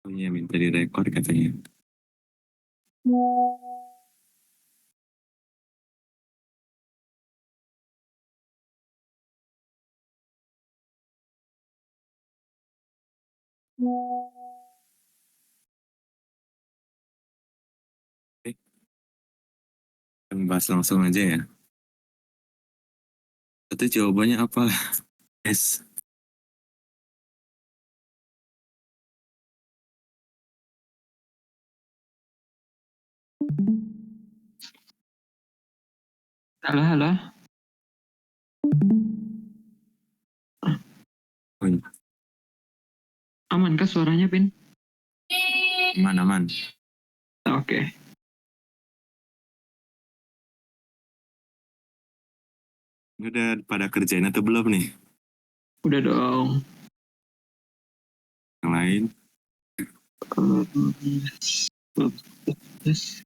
Oh iya, minta direkod katanya. Oke, kita bahas langsung aja ya. Itu jawabannya apa? S. Halo, halo. Oh, iya. Aman kah suaranya, Pin? Aman. Oke. Udah pada kerjain atau belum nih? Udah dong. Yang lain? Yes.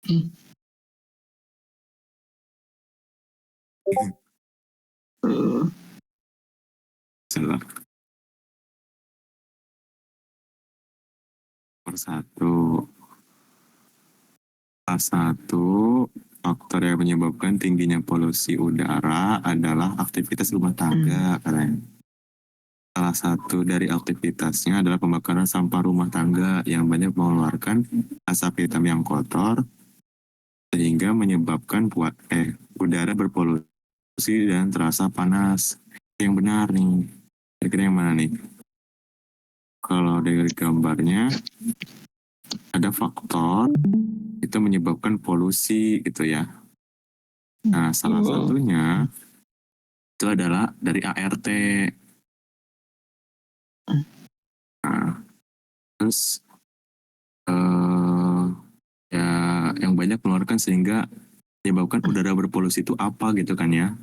Hmm. Eh, Salah. Nomor satu. Salah satu faktor yang menyebabkan tingginya polusi udara adalah aktivitas rumah tangga, katanya. Salah satu dari aktivitasnya adalah pembakaran sampah rumah tangga yang banyak mengeluarkan asap hitam yang kotor sehingga menyebabkan udara berpolusi dan terasa panas. Yang benar nih. Kira-kira yang mana nih? Kalau dari gambarnya ada faktor itu menyebabkan polusi gitu ya. Nah, salah satunya itu adalah dari ART. Nah, terus eh ya yang banyak mengeluarkan sehingga menyebabkan udara berpolusi itu apa gitu kan ya.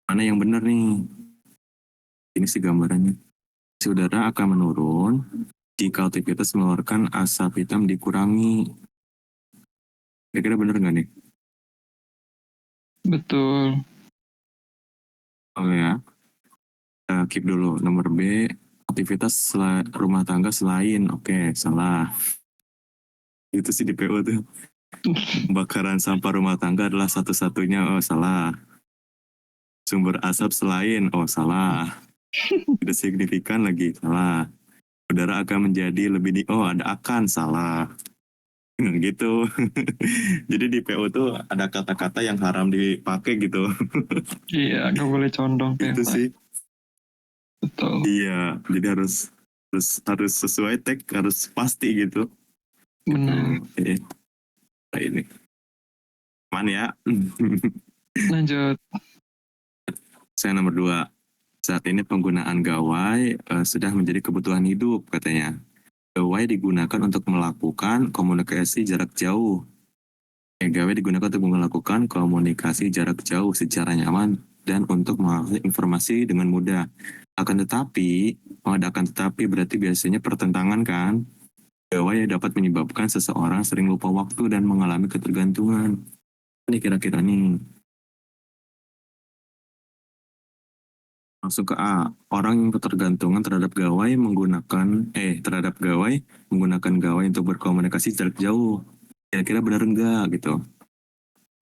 Mana yang benar nih? Ini sih gambarannya. Si udara akan menurun jika aktivitas mengeluarkan asap hitam dikurangi. Kira-kira benar nggak nih? betul. Oh ya, kita keep dulu. Nomor B, aktivitas rumah tangga selain. Oke, salah. Itu sih di PO tuh. Pembakaran sampah rumah tangga adalah satu-satunya. Oh, salah. Sumber asap selain. Oh, salah. Tidak signifikan lagi. Salah. Udara akan menjadi lebih oh ada akan. Salah. Gitu. Jadi di PO tuh ada kata-kata yang haram dipakai gitu. Iya, nggak boleh condong ke yang Itu lain. sih. Betul. Iya, jadi harus sesuai tag, harus pasti gitu. Benar. Oke. Nah, ini. Aman ya. Lanjut. Saya nomor 2. Saat ini penggunaan gawai sudah menjadi kebutuhan hidup katanya. Gawai digunakan untuk melakukan komunikasi jarak jauh. Gawai digunakan untuk melakukan komunikasi jarak jauh secara nyaman dan untuk mengakses informasi dengan mudah. Akan tetapi berarti biasanya pertentangan kan? Gawai dapat menyebabkan seseorang sering lupa waktu dan mengalami ketergantungan. Ini kira-kira nih. Langsung ke A. Orang yang ketergantungan terhadap gawai menggunakan gawai untuk berkomunikasi jarak jauh. Kira-kira benar enggak gitu.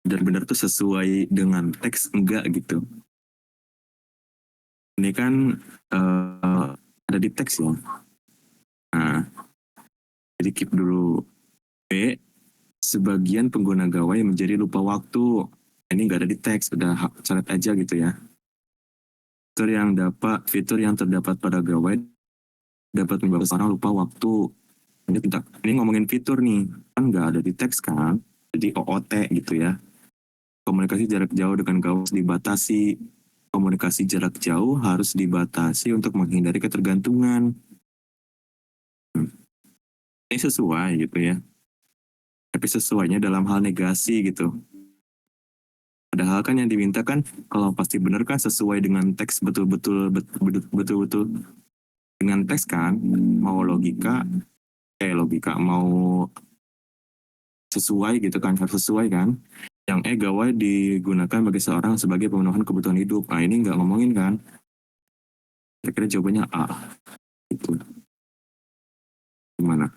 Benar-benar tuh sesuai dengan teks enggak gitu. Ini kan ada di teks ya. Nah, jadi keep dulu. B. Sebagian pengguna gawai menjadi lupa waktu. Ini nggak ada di teks, udah coret aja gitu ya. Fitur yang terdapat pada gawai dapat membuat orang lupa waktu. Ini ngomongin fitur nih, kan nggak ada di teks kan, jadi OOT gitu ya. Komunikasi jarak jauh dengan gawai harus dibatasi. Komunikasi jarak jauh harus dibatasi untuk menghindari ketergantungan. Ini sesuai gitu ya, tapi sesuainya dalam hal negasi gitu. Padahal kan yang diminta kan kalau pasti benar kan sesuai dengan teks betul-betul dengan teks kan, mau logika mau sesuai gitu kan, harus sesuai kan. Yang gawai digunakan bagi seorang sebagai pemenuhan kebutuhan hidup. Nah ini nggak ngomongin kan. Kira-kira jawabannya A. Gitu. Gimana?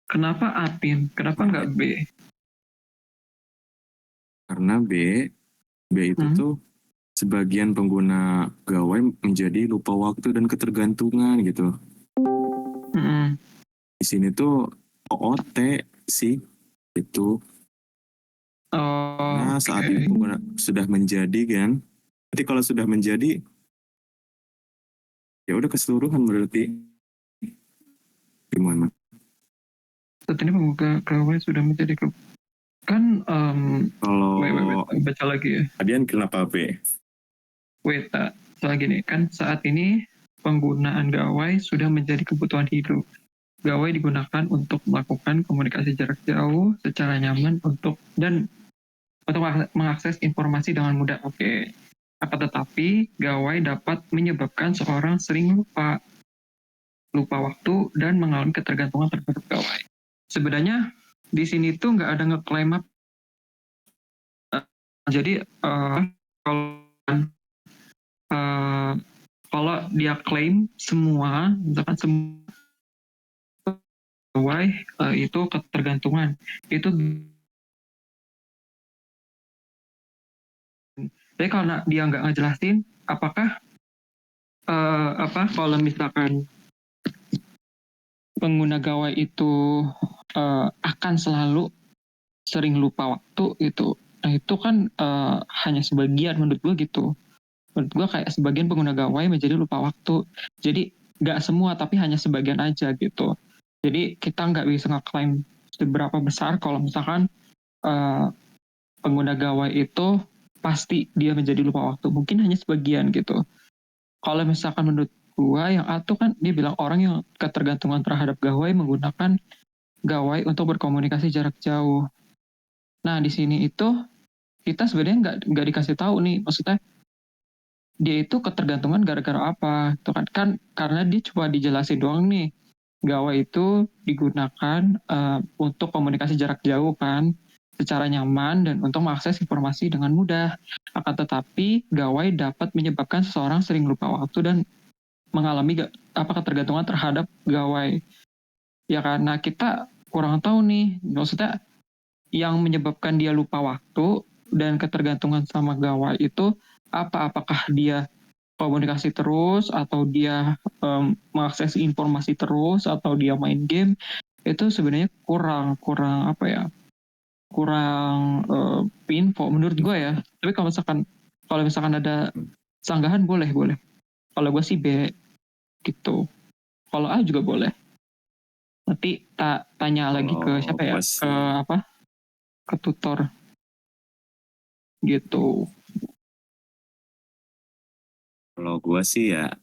Kenapa Atin? Kenapa nggak B? Karena B itu Hmm? tuh sebagian pengguna gawai menjadi lupa waktu dan ketergantungan gitu. Mm-mm. Di sini tuh OOT sih itu. Oh, Karena saat ini oke. pengguna sudah menjadi kan. Nanti kalau sudah menjadi ya udah keseluruhan berarti gimana? Saat ini pemuka gawai sudah menjadi kan wait, Kalau baca lagi ya. Adian kenapa B? Wait, lagi nih kan saat ini penggunaan gawai sudah menjadi kebutuhan hidup. Gawai digunakan untuk melakukan komunikasi jarak jauh secara nyaman dan untuk mengakses informasi dengan mudah. Oke. Akan tetapi, gawai dapat menyebabkan seorang sering lupa waktu dan mengalami ketergantungan terhadap gawai. Sebenarnya di sini tuh nggak ada ngeklaim apa. Jadi kalau eh, kalau dia klaim semua, misalkan semua gawai itu ketergantungan, itu tapi kalau dia nggak ngejelasin, apakah apa kalau misalkan pengguna gawai itu akan selalu sering lupa waktu itu. Nah itu kan hanya sebagian menurut gue gitu. Menurut gue kayak sebagian pengguna gawai menjadi lupa waktu. Jadi nggak semua tapi hanya sebagian aja gitu. Jadi kita nggak bisa ngeklaim seberapa besar kalau misalkan eh, pengguna gawai itu pasti dia menjadi lupa waktu. Mungkin hanya sebagian gitu. Kalau misalkan menurut gue yang A tuh kan dia bilang orang yang ketergantungan terhadap gawai menggunakan gawai untuk berkomunikasi jarak jauh. Nah di sini itu kita sebenarnya nggak dikasih tahu nih, maksudnya dia itu ketergantungan gara-gara apa, itu kan karena dia cuma dijelasin doang nih, gawai itu digunakan untuk komunikasi jarak jauh kan, secara nyaman dan untuk mengakses informasi dengan mudah. Akan tetapi gawai dapat menyebabkan seseorang sering lupa waktu dan mengalami ketergantungan terhadap gawai. Ya karena kita kurang tahu nih, maksudnya yang menyebabkan dia lupa waktu dan ketergantungan sama gawai itu apa? Apakah dia komunikasi terus atau dia mengakses informasi terus atau dia main game? Itu sebenarnya kurang kurang apa ya? Kurang info menurut gue ya. Tapi kalau misalkan ada sanggahan boleh boleh. Kalau gue sih B gitu. Kalau A juga boleh. Nanti tak tanya lagi ke Kalau siapa ya? gue Ke sih, apa? Ke tutor gitu. kalau gue sih ya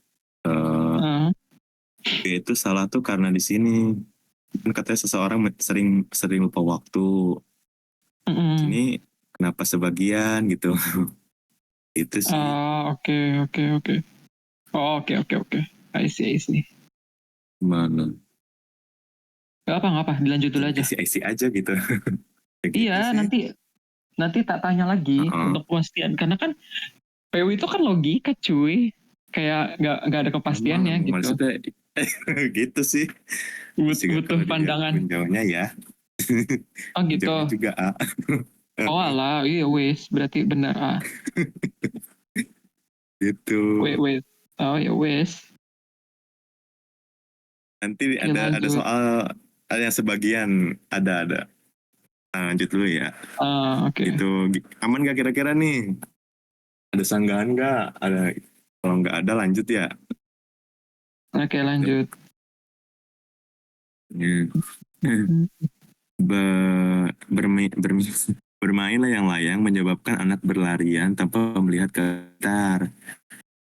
eh, Uh, B itu salah tuh karena di sini kan katanya seseorang sering sering lupa waktu. mm-mm. Ini kenapa sebagian gitu? Itu sih. Oke, oke, oke. Oh, oke, oke, oke. I see, I see. Gimana? Gak apa, dilanjut dulu aja. IC aja gitu. Kayak Iya, gitu sih. nanti nanti tak tanya lagi Heeh. untuk kepastian. Karena kan PW itu kan logika, cuy. Kayak nggak ada kepastiannya Emang gitu. maksudnya gitu sih. Terus juga Butuh kalau pandangan. dijawabin jawabnya ya. Oh Jawabnya gitu. juga A. Oh alah, iya wes. Berarti benar. Gitu. Wait. Oh ya wes. Nanti Oke, ada lanjut. soal ada yang sebagian ada. Nah, lanjut dulu ya. Oke. Itu aman gak kira-kira nih? Ada sanggahan nggak? Ada kalau nggak ada lanjut ya. Oke, lanjut. Hmm. Bermainlah yang layang menyebabkan anak berlarian tanpa melihat ke sekitar.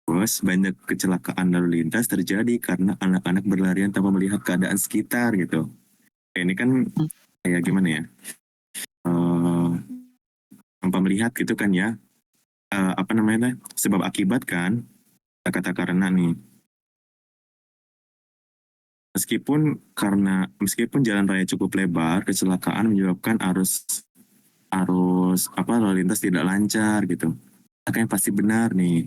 Terus banyak kecelakaan lalu lintas terjadi karena anak-anak berlarian tanpa melihat keadaan sekitar gitu. Ini kan kayak gimana ya? Eh, Tanpa melihat gitu kan ya. Apa namanya? Sebab akibat kan. Kata karena nih. Meskipun jalan raya cukup lebar, kecelakaan menyebabkan arus arus apa lalu lintas tidak lancar gitu. Nah, yang pasti benar nih.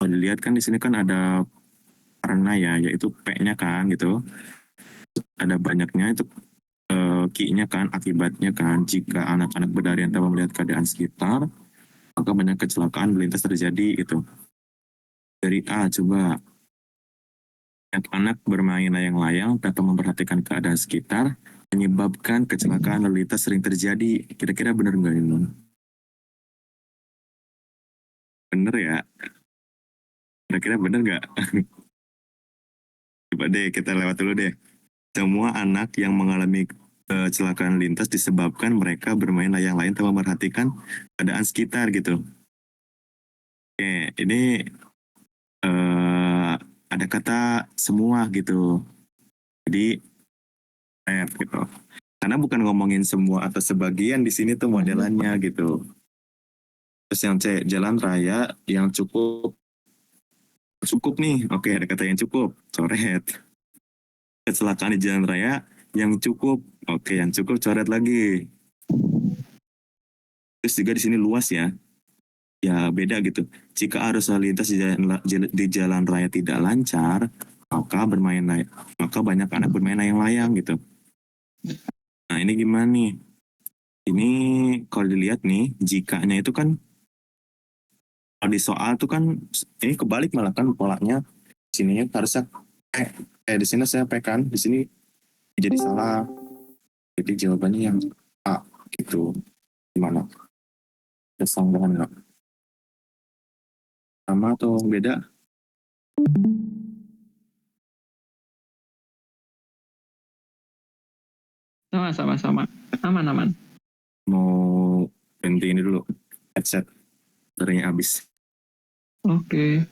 Kalau dilihat kan di sini kan ada karena ya, yaitu P-nya kan gitu. Ada banyaknya itu Q-nya kan, akibatnya kan, jika anak-anak berlarian tanpa melihat keadaan sekitar, maka banyak kecelakaan lintas terjadi gitu. Dari A, coba anak-anak bermain layang-layang tanpa memperhatikan keadaan sekitar, menyebabkan kecelakaan lalu lintas sering terjadi. Kira-kira benar nggak ini? Bener ya? Kira-kira bener nggak? Coba deh kita lewat dulu deh. Semua anak yang mengalami kecelakaan lintas disebabkan mereka bermain layang-layang tanpa memperhatikan keadaan sekitar gitu. Oke, ini ada kata semua gitu. Jadi gitu. Karena bukan ngomongin semua atau sebagian di sini tuh modelannya gitu. Terus yang C, jalan raya yang cukup cukup nih. Oke, ada kata yang cukup. Coret. Kecelakaan di jalan raya yang cukup. Oke, yang cukup coret lagi. Terus juga di sini luas ya. Ya beda gitu. Jika arus lalu lintas di jalan raya tidak lancar, maka banyak anak bermain layang-layang gitu. Nah ini gimana nih? Ini kalau dilihat nih, jikanya itu kan kalau di soal tuh kan ini kebalik malah kan polanya. Sininya harusnya di sini saya P kan, di sini jadi salah. Jadi jawabannya yang A gitu. Gimana? Kesalahan nggak? Sama atau beda? Sama-sama. Aman-aman. Mau ganti ini dulu. Headset. Baterainya habis. Oke.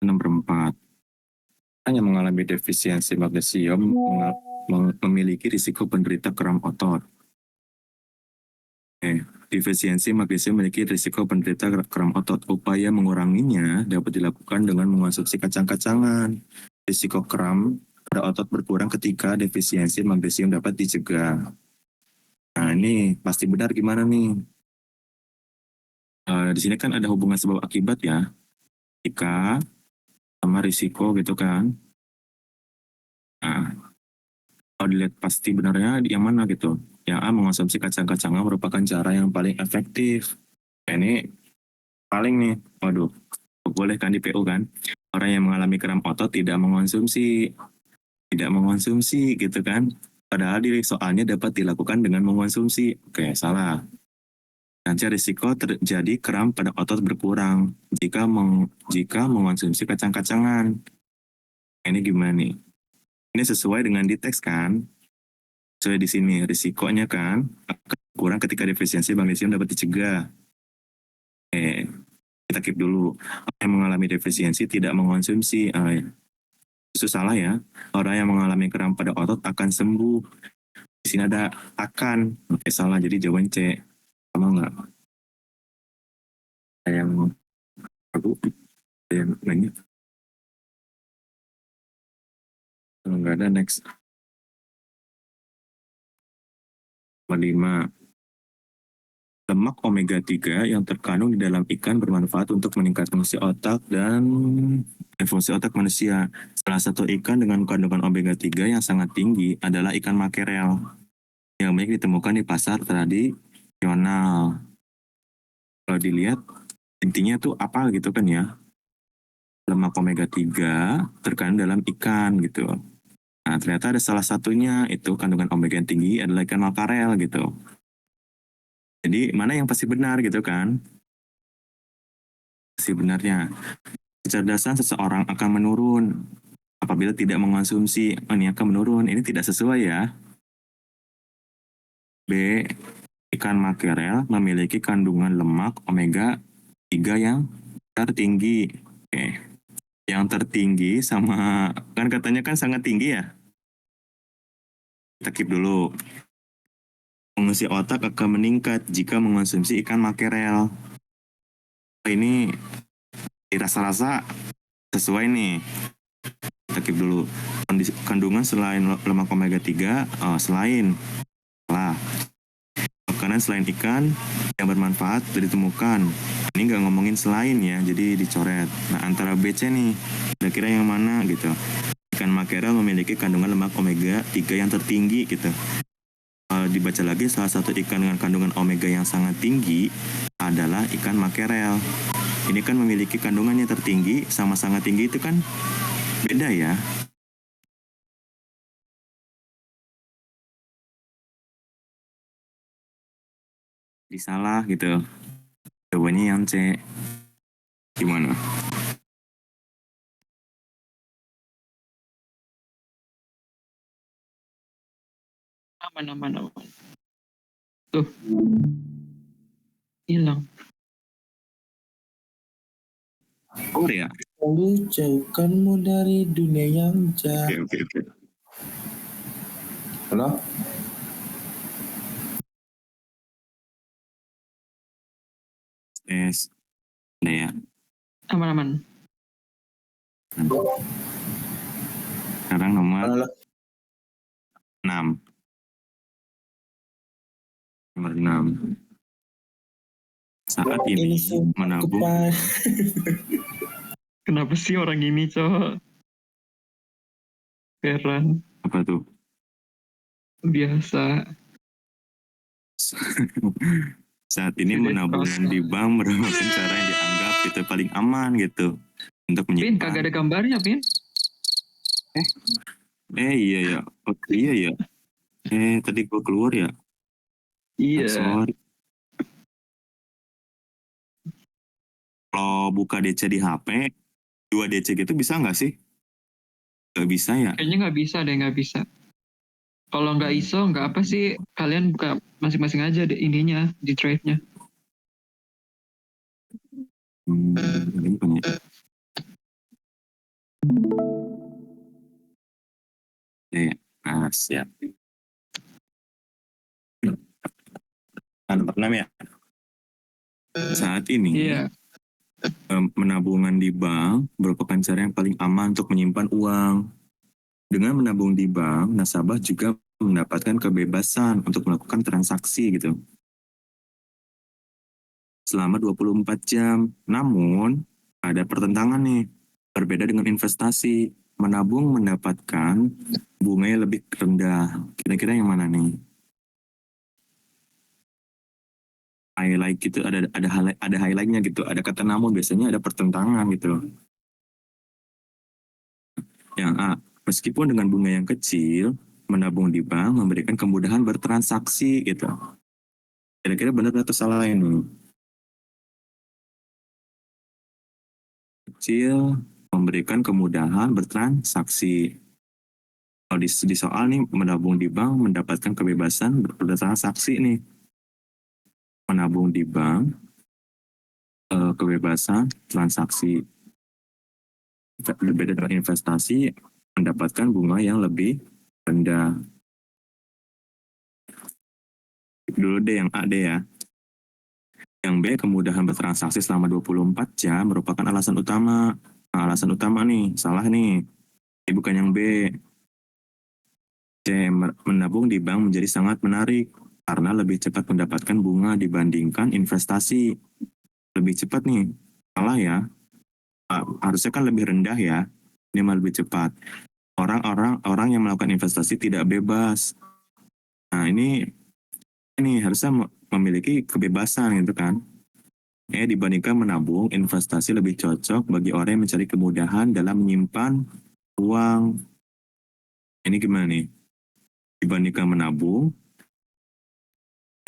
Nomor 4. Yang mengalami defisiensi magnesium memiliki risiko penderita kram otot. Defisiensi magnesium memiliki risiko penderita kram otot. Upaya menguranginya dapat dilakukan dengan mengonsumsi kacang-kacangan. Risiko kram pada otot berkurang ketika defisiensi magnesium dapat dicegah. Nah ini pasti benar gimana nih? Di sini kan ada hubungan sebab akibat ya. Jika sama risiko gitu kan. Nah, kalau dilihat pasti benarnya yang mana gitu. Yang A, mengonsumsi kacang-kacangan merupakan cara yang paling efektif. Nah, ini paling nih, waduh, boleh kan di PU kan? Orang yang mengalami kram otot tidak mengonsumsi gitu kan? Padahal di soalnya dapat dilakukan dengan mengonsumsi. Oke, salah. Nanti risiko terjadi kram pada otot berkurang jika mengonsumsi kacang-kacangan. Ini gimana nih? Ini sesuai dengan di teks kan? Sesuai di sini risikonya kan akan kurang ketika defisiensi magnesium dapat dicegah. Kita keep dulu. Orang yang mengalami defisiensi tidak mengonsumsi. Itu salah ya. Orang yang mengalami kram pada otot akan sembuh. Di sini ada akan. Oke, salah. Jadi jawaban C. Sama nggak? Ada yang ragu? Ada yang nanya? Kalau nggak ada, next. Nomor 5. Lemak omega 3 yang terkandung di dalam ikan bermanfaat untuk meningkatkan fungsi otak dan fungsi otak manusia. Salah satu ikan dengan kandungan omega 3 yang sangat tinggi adalah ikan makerel yang banyak ditemukan di pasar tradisional. Kalau dilihat intinya tuh apa gitu kan ya. Lemak omega 3 terkandung dalam ikan gitu. Nah, ternyata ada salah satunya itu kandungan omega yang tinggi adalah ikan makarel gitu. Jadi mana yang pasti benar gitu kan? Pasti benarnya. Kecerdasan seseorang akan menurun apabila tidak mengonsumsi. Ini akan menurun. Ini tidak sesuai ya. B. Ikan makerel memiliki kandungan lemak omega 3 yang tertinggi. Oke. Yang tertinggi sama, kan katanya kan sangat tinggi ya. Kita keep dulu. Fungsi otak akan meningkat jika mengonsumsi ikan makerel. Ini dirasa-rasa sesuai nih. Kita keep dulu. kandungan selain lemak omega 3, selain lah makanan selain ikan yang bermanfaat ditemukan. Ini nggak ngomongin selain ya, jadi dicoret. Nah, antara BC nih, kira-kira yang mana gitu. Ikan makerel memiliki kandungan lemak omega 3 yang tertinggi gitu. Dibaca lagi, salah satu ikan dengan kandungan omega yang sangat tinggi adalah ikan makerel. Ini kan memiliki kandungannya tertinggi, sama sangat tinggi itu kan beda ya. Jadi salah gitu. Jawabannya yang C. Gimana? Aman. Tuh, hilang. Korea. Lalu jauhkanmu dari dunia yang jahat. Oke. Halo? Tes. Ada ya. Aman. Sekarang nomor Halo? 6. Nomor 6. Saat ini menabung. Kenapa sih orang ini, Cok? Heran. Apa tuh? Biasa. Saat ini menabung di bank merupakan cara yang dianggap itu paling aman gitu untuk Pin, menyimpan. kagak ada gambarnya, Pin. Iya ya. Oh, iya ya. Tadi gue keluar ya. Iya. Sorry. Kalau buka DC di HP, 2 DC gitu bisa nggak sih? Nggak bisa ya? Kayaknya nggak bisa. Kalau nggak ISO, nggak apa sih, kalian buka masing-masing aja deh ininya, di drive-nya. Ini punya. Nah, siap. Nomor 6 ya. Saat ini, Iya. menabungan di bank merupakan cara yang paling aman untuk menyimpan uang. Dengan menabung di bank, nasabah juga mendapatkan kebebasan untuk melakukan transaksi gitu selama 24 jam. Namun, ada pertentangan nih. Berbeda dengan investasi, menabung mendapatkan bunganya lebih rendah. Kira-kira yang mana nih? Highlight gitu, ada highlightnya gitu. Ada kata namun, biasanya ada pertentangan gitu. Yang A, meskipun dengan bunga yang kecil, menabung di bank memberikan kemudahan bertransaksi gitu. Kira-kira benar atau salah ini? Kecil memberikan kemudahan bertransaksi. Kalau di soal nih, menabung di bank mendapatkan kebebasan bertransaksi nih. Menabung di bank, kebebasan transaksi. Berbeda dengan investasi, mendapatkan bunga yang lebih rendah. Dulu deh yang A deh ya. Yang B, kemudahan bertransaksi selama 24 jam merupakan alasan utama. Nah, alasan utama nih, salah nih. Ini bukan yang B. C, menabung di bank menjadi sangat menarik karena lebih cepat mendapatkan bunga dibandingkan investasi. Lebih cepat nih, salah ya. Harusnya kan lebih rendah ya. Ini malah lebih cepat. Orang yang melakukan investasi tidak bebas. Nah, ini harusnya memiliki kebebasan gitu kan. Dibandingkan menabung, investasi lebih cocok bagi orang yang mencari kemudahan dalam menyimpan uang. Ini gimana nih? Dibandingkan menabung,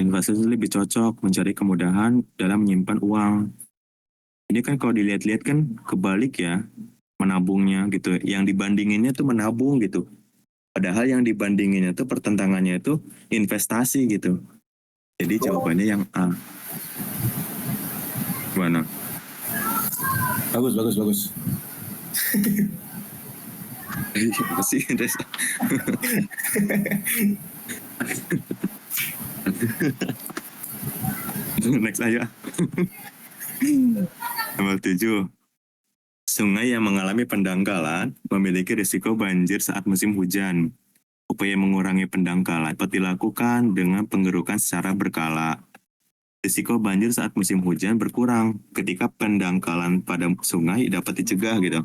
investasi lebih cocok mencari kemudahan dalam menyimpan uang. Ini kan kalau dilihat-lihat kan kebalik ya, menabungnya gitu. Yang dibandinginnya tuh menabung gitu. Padahal yang dibandinginnya tuh pertentangannya itu investasi gitu. Jadi jawabannya yang A. Gimana? Bagus. Masih next aja. Nomor 7. Sungai yang mengalami pendangkalan memiliki risiko banjir saat musim hujan. Upaya mengurangi pendangkalan dapat dilakukan dengan penggerukan secara berkala. Risiko banjir saat musim hujan berkurang ketika pendangkalan pada sungai dapat dicegah gitu.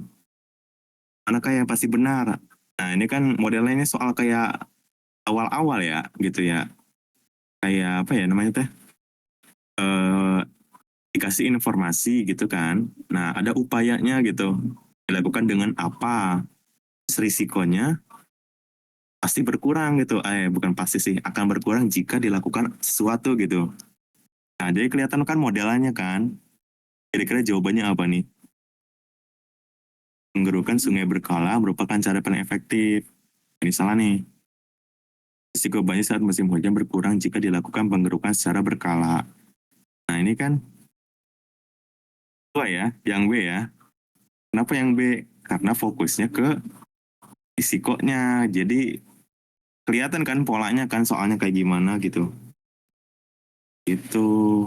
Manakah yang pasti benar? Nah ini kan modelnya ini soal kayak awal-awal ya gitu ya. Kayak apa ya namanya teh? Eh, dikasih informasi gitu kan. Nah ada upayanya gitu. Dilakukan dengan apa? Risikonya pasti berkurang gitu. Bukan pasti sih, akan berkurang jika dilakukan sesuatu gitu. Nah, jadi kelihatan kan modelannya kan. Kira-kira jawabannya apa nih? Menggerukan sungai berkala merupakan cara paling efektif. Ini salah nih. Risiko banjir saat musim hujan berkurang jika dilakukan penggerukan secara berkala. Nah, ini kan dua ya, yang B ya. Kenapa yang B? Karena fokusnya ke risikonya. Jadi kelihatan kan polanya kan soalnya kayak gimana gitu. Itu.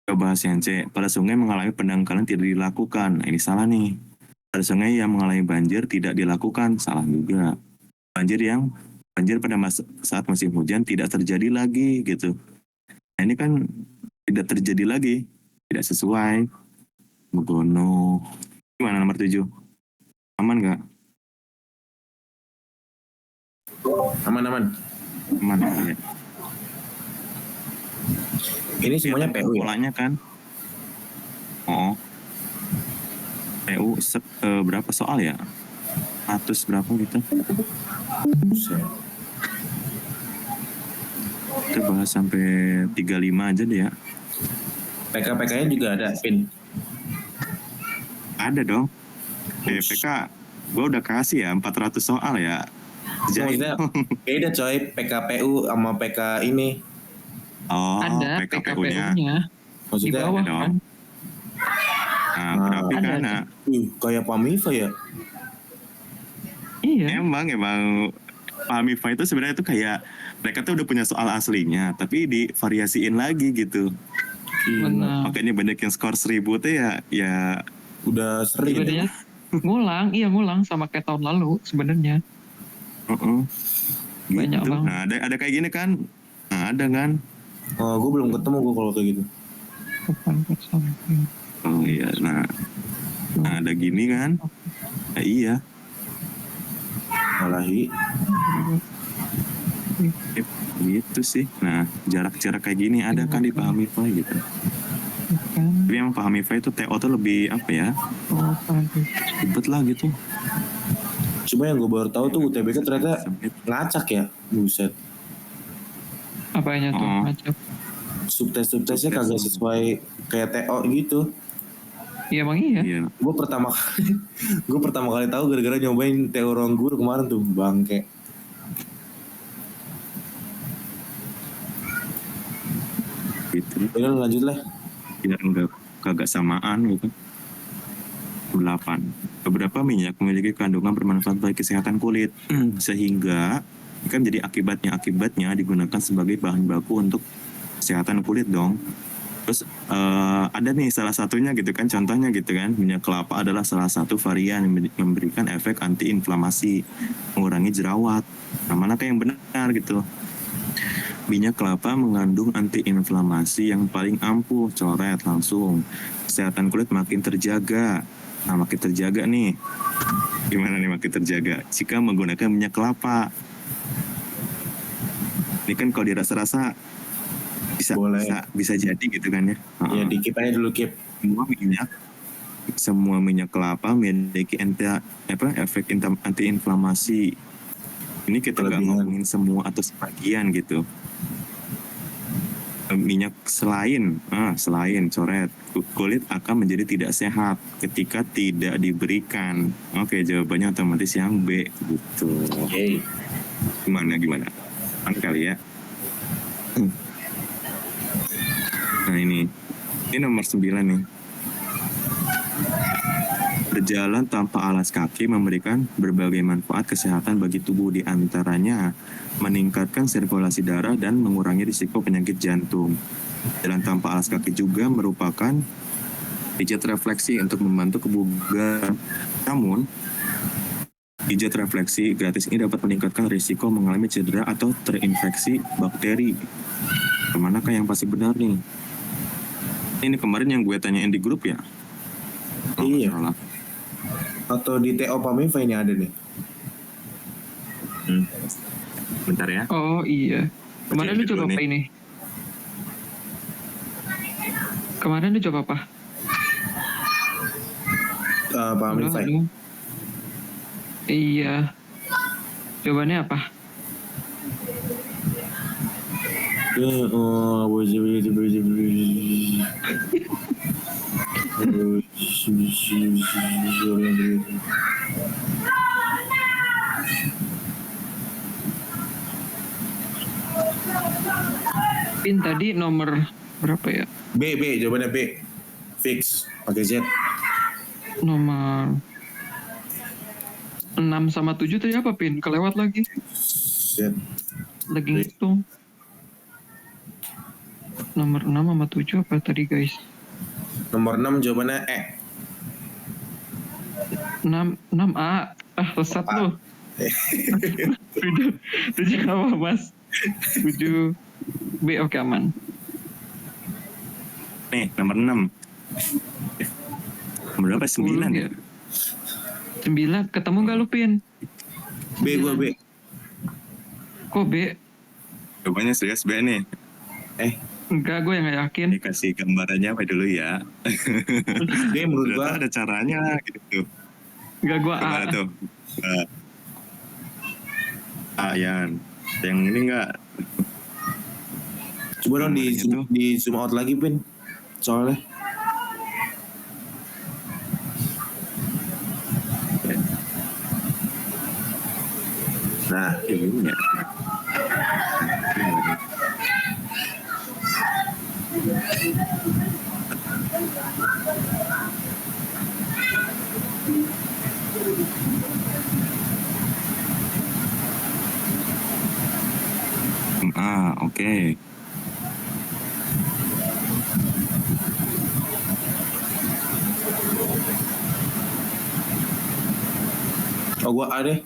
Coba bahas yang C. Pada sungai mengalami pendangkalan tidak dilakukan. Nah, ini salah nih. Pada sungai yang mengalami banjir tidak dilakukan. Salah juga. Banjir pada saat musim hujan tidak terjadi lagi gitu. Nah, ini kan tidak terjadi lagi. Tidak sesuai. Begono. Gimana nomor 7? Aman nggak? Aman. Aman ya. Ini semuanya PU ya? Polanya kan. Oh. PU berapa soal ya? 100 berapa gitu? Buset. Kita bahas sampai 35 aja deh ya. PK-PK-nya juga ada, Pin. Ada dong. PK gue udah kasih ya 400 soal ya. Maksudnya beda coy, PKPU sama PK ini. Oh, Ada PKPU-nya. PKPU-nya di Maksudnya bawah dong. kan. Nah, berarti ada. kan kayak Pamifa ya. Iya. emang Pak Mifa itu sebenarnya itu kayak mereka tuh udah punya soal aslinya, tapi divariasiin lagi gitu. Benar. Makanya banyak yang skor 1000 tuh ya Udah sering ya. Sebenarnya ngulang sama kayak tahun lalu sebenarnya. Banyak gitu. banget. Nah, ada kayak gini kan? Nah, ada kan? Oh, gue belum ketemu gue kalau kayak gitu. Oh iya, nah ada gini kan? Nah, iya. Malahi. Gitu sih. Nah, jarak-jarak kayak gini ada kan di Pak Mifa gitu. Tapi yang Pak Mifa itu TO tuh lebih apa ya? Ribet lah gitu. Cuma yang gue baru tahu tuh UTBK ternyata ngacak ya. Buset. Apanya tuh Oh. macam? Subtes-subtesnya kagak sesuai kayak TO gitu. Iya emang iya. Iya. Gue pertama kali tahu gara-gara nyobain TO ruang guru kemarin tuh, bangke. Gitu. Udah lanjut lah. Biar kagak samaan gitu. 8. Beberapa minyak memiliki kandungan bermanfaat bagi kesehatan kulit. Sehingga kan jadi akibatnya digunakan sebagai bahan baku untuk kesehatan kulit dong. Terus ada nih salah satunya gitu kan, contohnya gitu kan, minyak kelapa adalah salah satu varian yang memberikan efek antiinflamasi, mengurangi jerawat. Nah, manakah yang benar gitu? Minyak kelapa mengandung antiinflamasi yang paling ampuh, coret langsung. Kesehatan kulit makin terjaga. Nah, makin terjaga nih. Gimana nih makin terjaga? Jika menggunakan minyak kelapa. Ini kan kalau dirasa-rasa bisa jadi gitu kan ya. Ya dikip aja dulu Kip. Semua minyak kelapa memiliki efek antiinflamasi. Ini kita nggak ngomongin semua atau sebagian gitu. Minyak selain coret, kulit akan menjadi tidak sehat ketika tidak diberikan. Oke, jawabannya otomatis yang B gitu. Oke. Gimana? Kan kali ya. Nah ini nomor 9 nih. Berjalan tanpa alas kaki memberikan berbagai manfaat kesehatan bagi tubuh, di antaranya meningkatkan sirkulasi darah dan mengurangi risiko penyakit jantung. Jalan tanpa alas kaki juga merupakan pijat refleksi untuk membantu kebugaran. Namun, pijat refleksi gratis ini dapat meningkatkan risiko mengalami cedera atau terinfeksi bakteri. Kemanakah yang pasti benar nih? Ini kemarin yang gue tanyain di grup ya? Kalau nggak Iya. salah. Atau di TO Pamifa ini ada nih. Bentar ya. Oh iya. Kemarin lu Oke, coba dulu apa nih. ini? Kemarin lu coba apa? Pamifa. Halo. Iya. Jawabannya apa? Pin tadi nomor berapa ya? B, jawabannya B. Fix, pakai Z. Nomor 6 sama 7 tadi apa, Pin? Kelewat lagi. Z. Lagi ngitung. Nomor 6 sama 7 apa tadi, guys? Nomor 6 jawabannya E. 6A. Sesat A. lu. 7 apa, Mas? 7 B, oke, aman. Nih, nomor 6. Nomor berapa? 9 ya? 9. Ketemu nggak lu, Pin? B, gue B. Kok B? Jawabannya serius B nih. Enggak, gue yang nggak yakin. Dikasih gambarannya apa dulu ya? B menurut gue. Ternyata ada caranya gitu. Enggak, gue A. Gimana tuh? Yan. Yang ini enggak? Coba dong Itu. di zoom out lagi, Pin. Soalnya. Nah, Ini ya. Oke. oh gue A deh.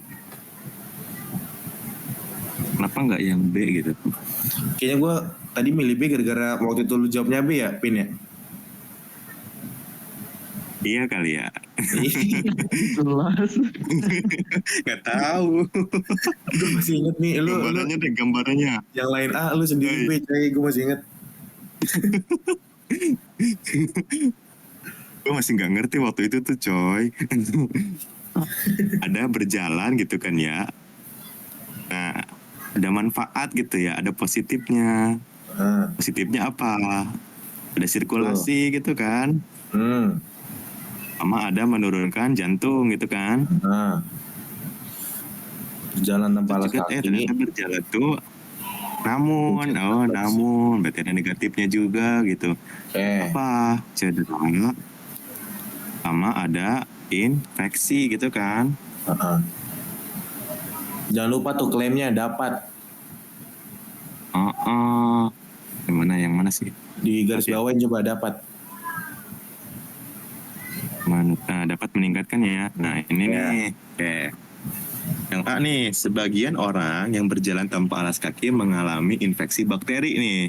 Kenapa nggak yang B gitu? Kayaknya gue tadi milih B gara-gara waktu itu lu jawabnya B ya, Pin ya? Iya kali ya. Jelas. Nggak tahu. Gue masih inget nih, lu Gambarannya deh, gambarannya. yang lain A, lu sendiri B, coy. Gue masih inget. Gue masih nggak ngerti waktu itu tuh, coy. Ada berjalan gitu kan ya. Nah, ada manfaat gitu ya, ada positifnya. Ah, Positifnya apa? Ada sirkulasi gitu kan. Sama ada menurunkan jantung gitu kan. Jalan tanpa alas Juga kaki. ternyata berjalan tuh. Namun, berarti ada negatifnya juga gitu. Apa? Cedera. Sama ada infeksi gitu kan. Jangan lupa tuh klaimnya dapat. Yang mana sih? Di garis bawain coba dapat. Dapat meningkatkan ya. Nah ini Ya. nih. Oke. Yang A nih, sebagian orang yang berjalan tanpa alas kaki mengalami infeksi bakteri nih.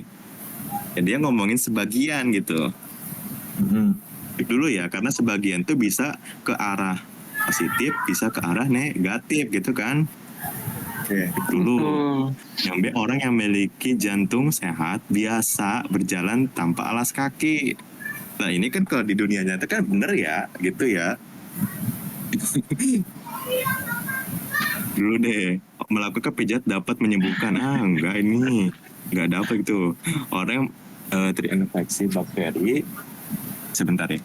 Ya, dia ngomongin sebagian gitu. Dulu ya, karena sebagian tuh bisa ke arah positif, bisa ke arah negatif gitu kan. Dulu. Yang B, orang yang memiliki jantung sehat biasa berjalan tanpa alas kaki. Nah ini kan kalau di dunia nyata kan bener ya, gitu ya. Dulu deh, melakukan pijat dapat menyembuhkan. Enggak, ini enggak dapat gitu. Orang yang terinfeksi bakteri. Sebentar ya.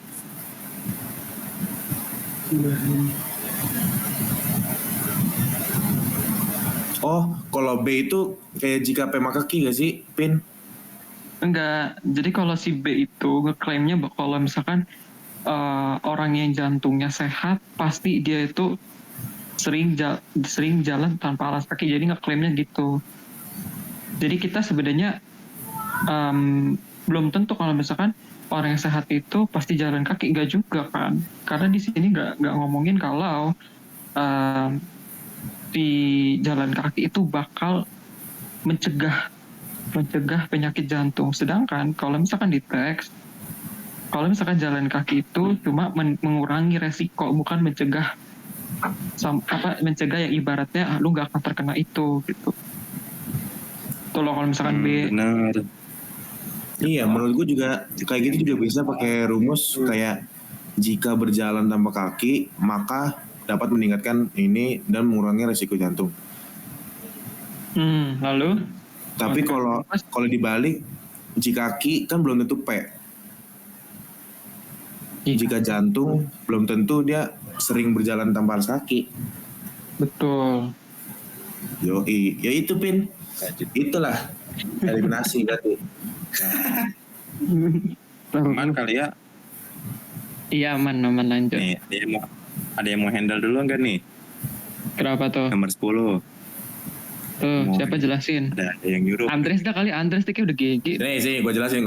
Oh, kalau B itu kayak jika pema kaki gak sih, Pin? Enggak. Jadi kalau si B itu ngeklaimnya kalau misalkan orang yang jantungnya sehat, pasti dia itu sering jalan tanpa alas kaki. Jadi ngeklaimnya gitu. Jadi kita sebenarnya belum tentu kalau misalkan orang yang sehat itu pasti jalan kaki? Enggak juga kan? Karena di sini nggak ngomongin kalau di jalan kaki itu bakal mencegah penyakit jantung. Sedangkan kalau misalkan di teks, kalau misalkan jalan kaki itu cuma mengurangi resiko, bukan mencegah mencegah yang ibaratnya lu nggak akan terkena itu gitu. Tuh loh kalau misalkan B. Benar. Iya, menurut gue juga kayak gitu juga bisa pakai rumus kayak jika berjalan tanpa kaki maka dapat meningkatkan ini dan mengurangi resiko jantung. Lalu? Tapi kalau dibalik, jika kaki kan belum tentu P. Jika jantung belum tentu dia sering berjalan tanpa alas kaki. Betul. Yoi, ya itu Pin. Itulah eliminasi berarti. Aman kali ya. Iya aman lanjut. Nih, ada yang mau handle dulu enggak nih? Kenapa tuh? Nomor 10. Tuh, siapa jelasin? Ada yang nyuruh. Andres dah kali, Andres tuh kayak udah GG. Sini, gue jelasin.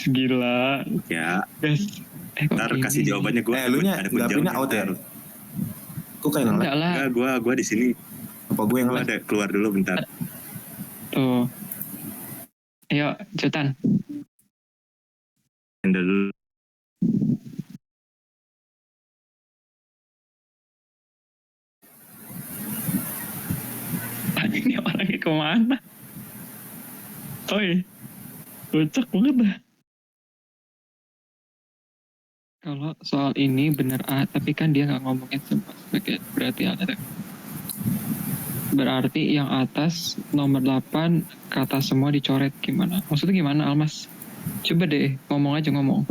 Gila. Ya. Guys. Ntar kasih jawabannya gue. Lu nya nggak pindah out ya? Kok kayak nolak? Enggak lah. Gue di sini. Apa gue yang Gue nolak? ada keluar dulu bentar. Tuh. Ayo, cepetan. Handle dulu. Ini orangnya kemana? Oi, kocak banget dah. Kalau soal ini bener A, tapi kan dia nggak ngomongin semua sebagai berarti ada. Berarti yang atas nomor 8 kata semua dicoret gimana? Maksudnya gimana Almas? Coba deh ngomong aja ngomong.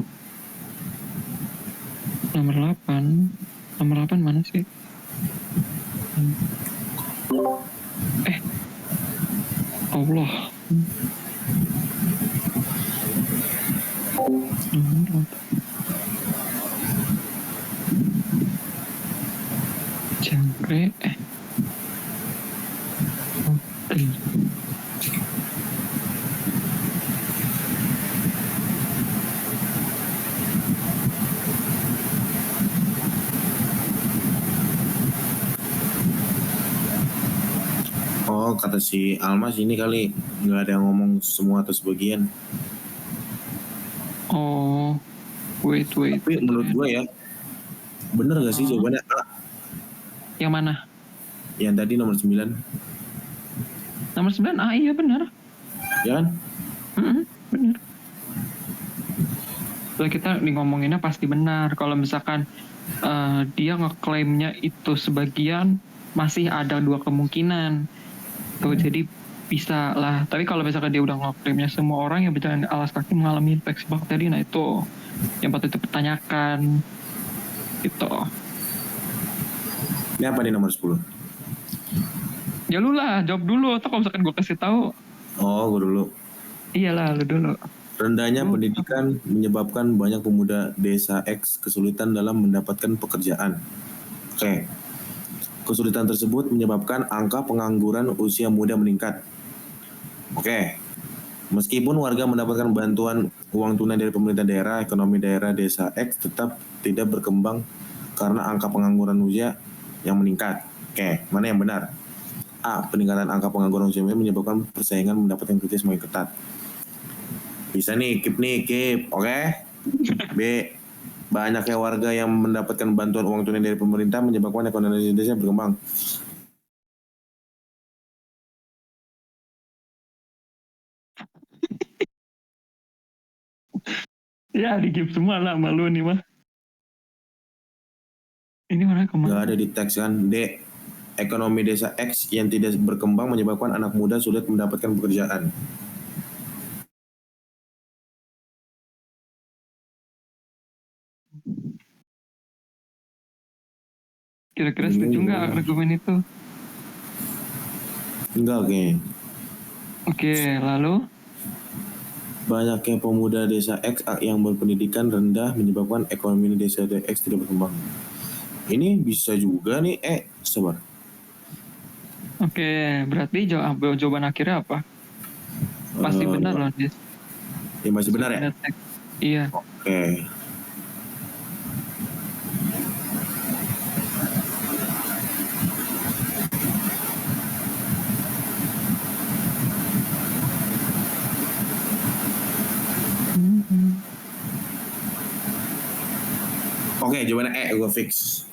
Nomor 8 mana sih? Allah. Jangkrik. Oke. Oh, kata si Almas ini kali nggak ada yang ngomong semua atau sebagian. Oh, wait. Tapi menurut gue ya, bener gak sih jawabannya A? Yang mana? Yang tadi nomor 9. Nomor 9 A, iya benar. Ya kan? Benar. Kalau kita ngomonginnya pasti benar. Kalau misalkan dia ngeklaimnya itu sebagian, masih ada 2 kemungkinan. Tuh, jadi bisa lah. Tapi kalau misalkan dia udah ngeklaimnya semua orang yang berjalan alas kaki mengalami infeksi bakteri, nah itu yang patut dipertanyakan. Gitu. Ini apa nih nomor 10? Ya lu lah, jawab dulu. Atau kalau misalkan gue kasih tahu, Oh, gue dulu. iyalah lu dulu. Rendahnya pendidikan menyebabkan banyak pemuda desa X kesulitan dalam mendapatkan pekerjaan. Oke. Kesulitan tersebut menyebabkan angka pengangguran usia muda meningkat. Oke. Meskipun warga mendapatkan bantuan uang tunai dari pemerintah daerah, ekonomi daerah desa X tetap tidak berkembang karena angka pengangguran usia yang meningkat. Oke, mana yang benar? A. Peningkatan angka pengangguran usia muda menyebabkan persaingan mendapatkan kerja semakin ketat. Bisa nih, keep. Oke. B. Banyaknya warga yang mendapatkan bantuan uang tunai dari pemerintah menyebabkan ekonomi desa berkembang. Ya, di-give semua lah sama lu nih mah. Ini orang kemana? Gak ada di teks kan. D. Ekonomi desa X yang tidak berkembang menyebabkan anak muda sulit mendapatkan pekerjaan. Kira-kira setuju nggak argumen itu? Enggak, oke. Oke, lalu? Banyaknya pemuda desa X yang berpendidikan rendah menyebabkan ekonomi desa X tidak berkembang. Ini bisa juga nih, sabar. Oke, berarti jawaban akhirnya apa? Pasti benar loh, Dis. Ya masih benar ya? Teks. Iya. Oke. Oke, jawabannya gue fix.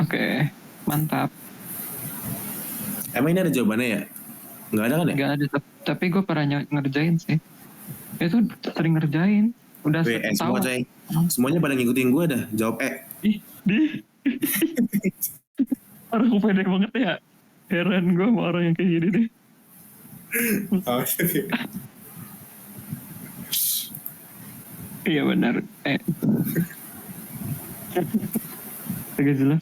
Oke, mantap. Emang ini ada jawabannya ya? Nggak ada kan ya? Gak ada, tapi gue pernah ngerjain sih. Itu sering ngerjain. Udah Weh, semua tahu. coy. Semuanya pada ngikutin gue dah. Jawab Ih, orang pede banget ya. Heran gue sama orang yang kayak gini deh. Iya benar. Agak jelas.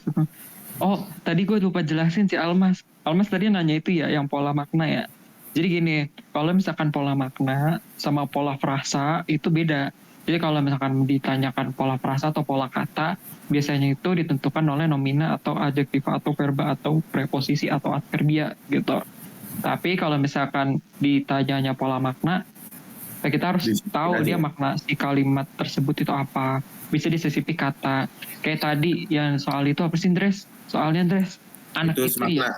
Oh, tadi gue lupa jelasin si Almas. Almas tadi nanya itu ya, yang pola makna ya. Jadi gini, kalau misalkan pola makna sama pola frasa itu beda. Jadi kalau misalkan ditanyakan pola frasa atau pola kata, biasanya itu ditentukan oleh nomina atau adjektiva atau verba atau preposisi atau adverbia gitu. Tapi kalau misalkan ditanyanya pola makna, ya kita harus tahu dia makna si kalimat tersebut itu apa. Bisa disisipi kata. Kayak tadi yang soal itu apa sih, Andres? Soalnya Andres, anak itu istri makna. ya?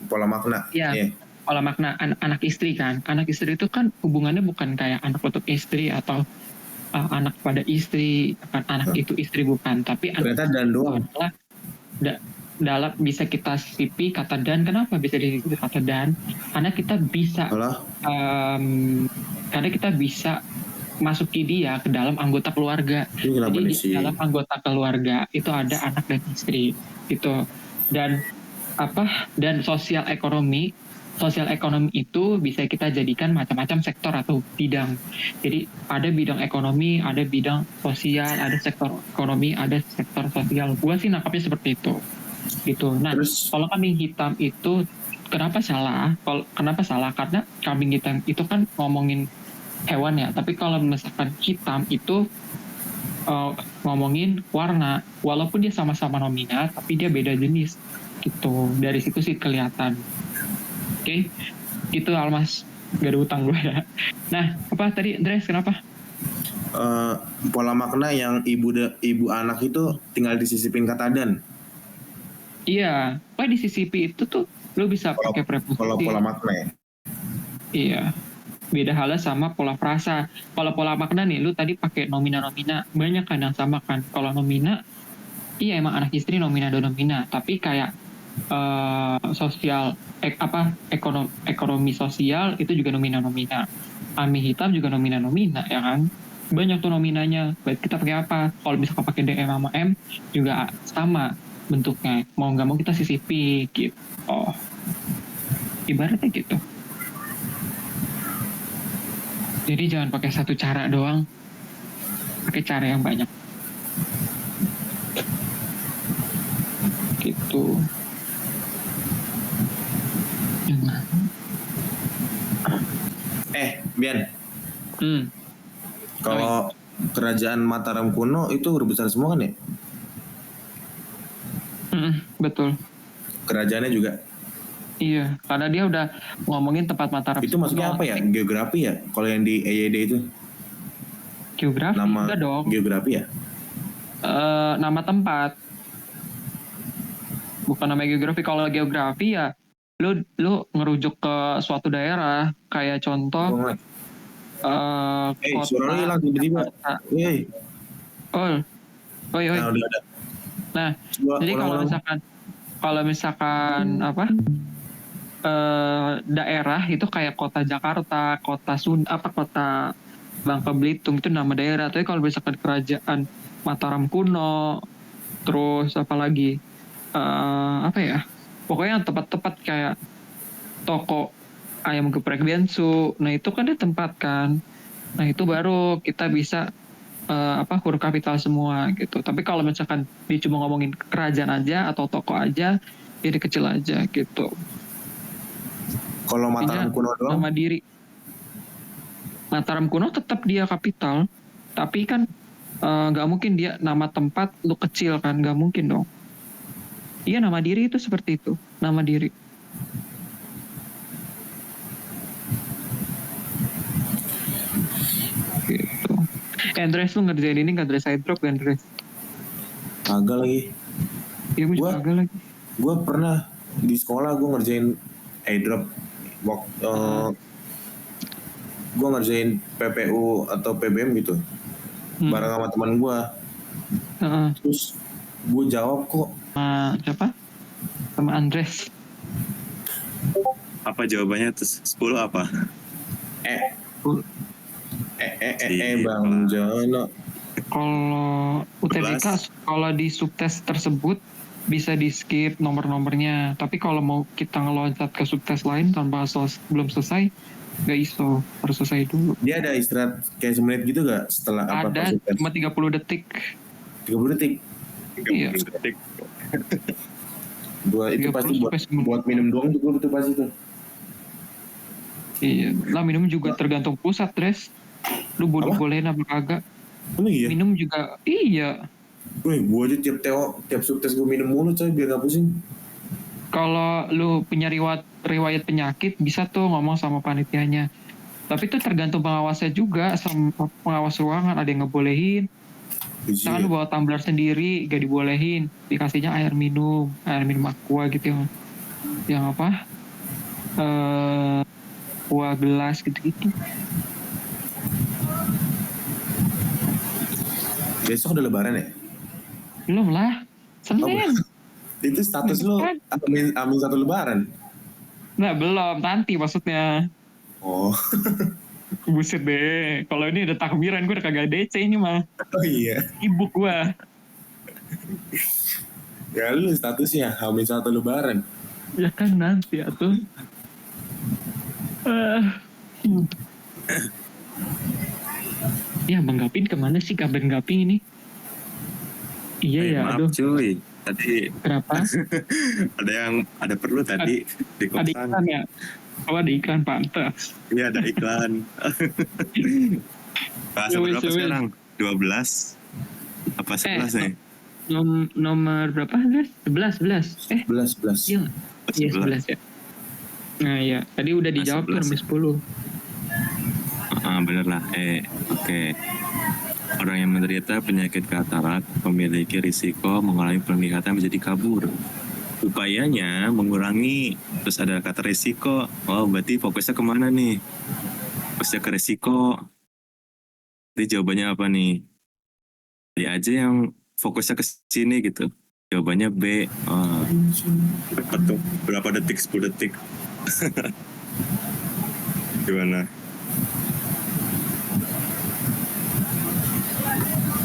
Pola makna. Iya. Pola makna anak istri kan. Anak istri itu kan hubungannya bukan kayak anak untuk istri atau anak pada istri, kan anak itu istri bukan. Tapi ternyata anak dan doang. adalah dalam bisa kita sisipi kata dan. Kenapa bisa disisipi kata dan? Karena kita bisa karena kita bisa masuki dia ke dalam anggota keluarga. Jadi di dalam anggota keluarga itu ada anak dan istri gitu. Dan sosial ekonomi itu bisa kita jadikan macam-macam sektor atau bidang. Jadi ada bidang ekonomi, ada bidang sosial, ada sektor ekonomi, ada sektor sosial. Gua sih nangkapnya seperti itu. Gitu. Nah, kalau kambing hitam itu kenapa salah? Kenapa salah? Karena kambing hitam itu kan ngomongin hewan ya. Tapi kalau misalkan hitam itu ngomongin warna, walaupun dia sama-sama nomina, tapi dia beda jenis. Gitu. Dari situ sih kelihatan. Oke, gitu Almas. Gak ada utang gue ya. Nah, apa tadi Andres kenapa? Pola makna yang ibu anak itu tinggal disisipin kata dan. Iya, disisipi itu tuh lo bisa pakai preposisi. Kalau pola makna ya. Iya. Beda halnya sama pola frasa. Kalau pola makna nih, lu tadi pakai nomina-nomina, banyak kan yang sama kan. Kalau nomina, iya emang anak istri nomina dan nomina, tapi kayak sosial ekonomi sosial itu juga nomina-nomina. Kambing hitam juga nomina-nomina ya kan. Banyak tuh nominanya. Baik kita pakai apa? Kalau misalkan pakai DM sama M juga sama bentuknya. Mau nggak mau kita sisipi gitu. Oh, ibaratnya gitu. Jadi jangan pakai satu cara doang, pakai cara yang banyak. Gitu. Bian. Kalau kerajaan Mataram kuno itu huruf besar semua kan ya? Betul. Kerajaannya juga. Iya, karena dia udah ngomongin tempat Mataram. Itu maksudnya apa ya? Geografi ya? Kalau yang di EYD itu? Geografi? Nama enggak dong. Geografi ya? Nama tempat. Bukan nama geografi. Kalau geografi ya, lu ngerujuk ke suatu daerah. Kayak contoh, kota. Suara lu hilang tiba-tiba. Oi. Nah, udah ada. Nah, jadi kalau misalkan daerah itu kayak kota Jakarta, kota Bangka Belitung itu nama daerah. Tapi kalau misalkan kerajaan Mataram kuno, terus apalagi pokoknya yang tepat-tepat kayak toko ayam geprek bensu. Nah itu kan ditempatkan. Nah itu baru kita bisa huruf kapital semua gitu. Tapi kalau misalkan dia cuma ngomongin kerajaan aja atau toko aja, jadi kecil aja gitu. Kalau Mataram kuno doang? Nama diri. Mataram kuno tetap dia kapital, tapi kan nggak mungkin dia nama tempat lu kecil kan, nggak mungkin dong. Iya nama diri itu seperti itu, nama diri. Andres lu ngerjain ini nggak Andres Hydrop kan Andres? Kagak lagi. Iya gue juga Gua- agak lagi. Gue pernah di sekolah gue ngerjain airdrop. Gue ngerjain PPU atau PBM gitu. Bareng sama teman gue. Heeh. Terus gue jawab kok. Siapa? Sama Andres. Apa jawabannya? Terus 10 apa? Bang Jono. Kalau UTBK, 11. kalau di subtes tersebut bisa di skip nomor-nomornya. Tapi kalau mau kita ngeloncat ke subtes lain tanpa belum selesai, nggak iso, harus selesai dulu. Dia ada istirahat kayak semenit gitu gak setelah apa Ada pas cuma 30 detik. 30 detik. 30 Iya. detik. Itu 30 pasti sampai 90. buat minum doang tuh itu pasti tuh. Iya, lah minum juga tergantung pusat, Dres. Lu bolehin apa kagak? Emang iya? Minum juga, iya. Gue aja tiap subtes gue minum mulu coy biar gak pusing. Kalau lu punya riwayat penyakit, bisa tuh ngomong sama panitianya. Tapi itu tergantung pengawasnya juga, sama pengawas ruangan. Ada yang ngebolehin. Misalkan lu bawa tumbler sendiri, gak dibolehin. Dikasihnya air minum aqua gitu yang apa? Aqua gelas gitu-gitu. Besok udah lebaran ya? Belum lah, Senin. Itu status lu amin 1 lebaran? Nah belum, nanti maksudnya. Oh. Buset deh, kalau ini udah takbiran gue udah kagak DC ini mah. Oh iya. Ibuk gue. Ya lu statusnya amin 1 lebaran. Ya kan nanti atuh. Ya Bang Gapin kemana sih kabar Gapin ini? Iya ya, Maaf aduh. cuy. Tadi Kenapa? ada perlu tadi di Ada kosan. iklan ya? Oh ada iklan, pantas. Iya ada iklan. Bahasa berapa sekarang? 12? Apa 11 nih? Nomor berapa? 11. 11. Iya. Iya 11 ya. Nah ya, tadi udah dijawab tuh nomor 10. Bener lah. Oke. Orang yang menderita penyakit katarak memiliki risiko mengalami penglihatan menjadi kabur. Upayanya mengurangi, terus ada kata risiko. Oh, berarti fokusnya kemana nih? Fokusnya ke risiko. Jadi jawabannya apa nih? Dia aja yang fokusnya ke sini gitu. Jawabannya B. Berapa detik? 10 detik. Gimana?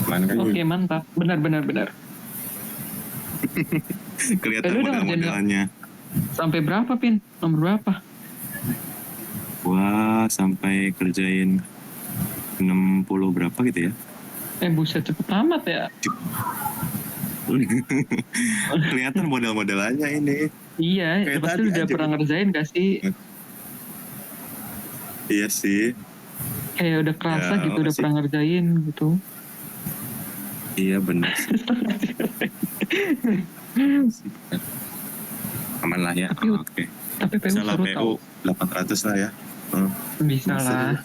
Oke, mantap. Benar. Kelihatan Lu udah model-modelannya. Sampai berapa, Pin? Nomor berapa? Wah, sampai kerjain 60 berapa gitu ya. Buset, cepet amat ya. Kelihatan model-modelannya ini. Iya, Kayak pasti tadi udah aja, pernah Bang. ngerjain gak sih? Iya sih. Kayak udah kerasa Ya, gitu, udah sih. pernah ngerjain gitu. Iya benar. Aman lah ya. Oke. Tapi PU Bisa lah seru PU tau. 800 lah ya. Bisa lah.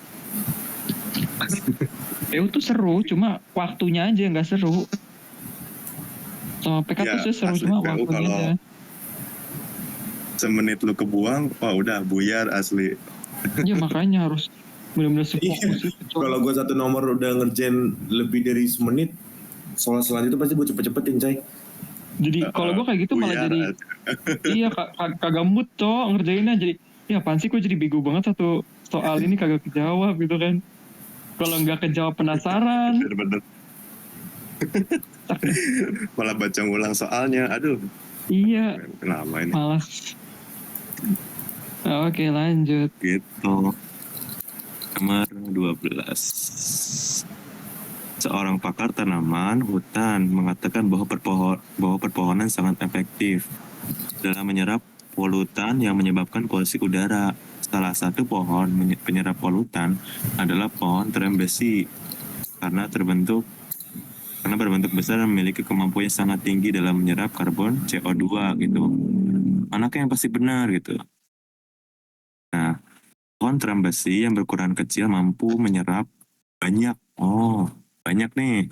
PU tuh seru, cuma waktunya aja nggak seru. Sama PK Ya, tuh seru, asli cuma PU waktunya kalau aja. Semenit lu kebuang, wah udah buyar asli. Iya makanya harus benar-benar fokus itu. Kalau gue satu nomor udah ngerjain lebih dari semenit, soal selanjutnya pasti gue cepet-cepetin coy. Jadi kalau gue kayak gitu malah Buyar jadi iya kagak mood cok ngerjainnya, jadi ya apaan sih gue jadi bego banget satu soal ini kagak kejawab gitu kan. Kalau nggak kejawab penasaran. Bener-bener. Malah baca ulang soalnya, aduh. Iya. Kenapa ini? Malas. Oke lanjut. Gitu. Nomor 12. Seorang pakar tanaman hutan mengatakan bahwa perpohonan sangat efektif dalam menyerap polutan yang menyebabkan polusi udara. Salah satu pohon penyerap polutan adalah pohon trembesi karena berbentuk besar dan memiliki kemampuan yang sangat tinggi dalam menyerap karbon CO2 gitu. Manakah yang pasti benar gitu? Nah, pohon trembesi yang berukuran kecil mampu menyerap banyak. banyak nih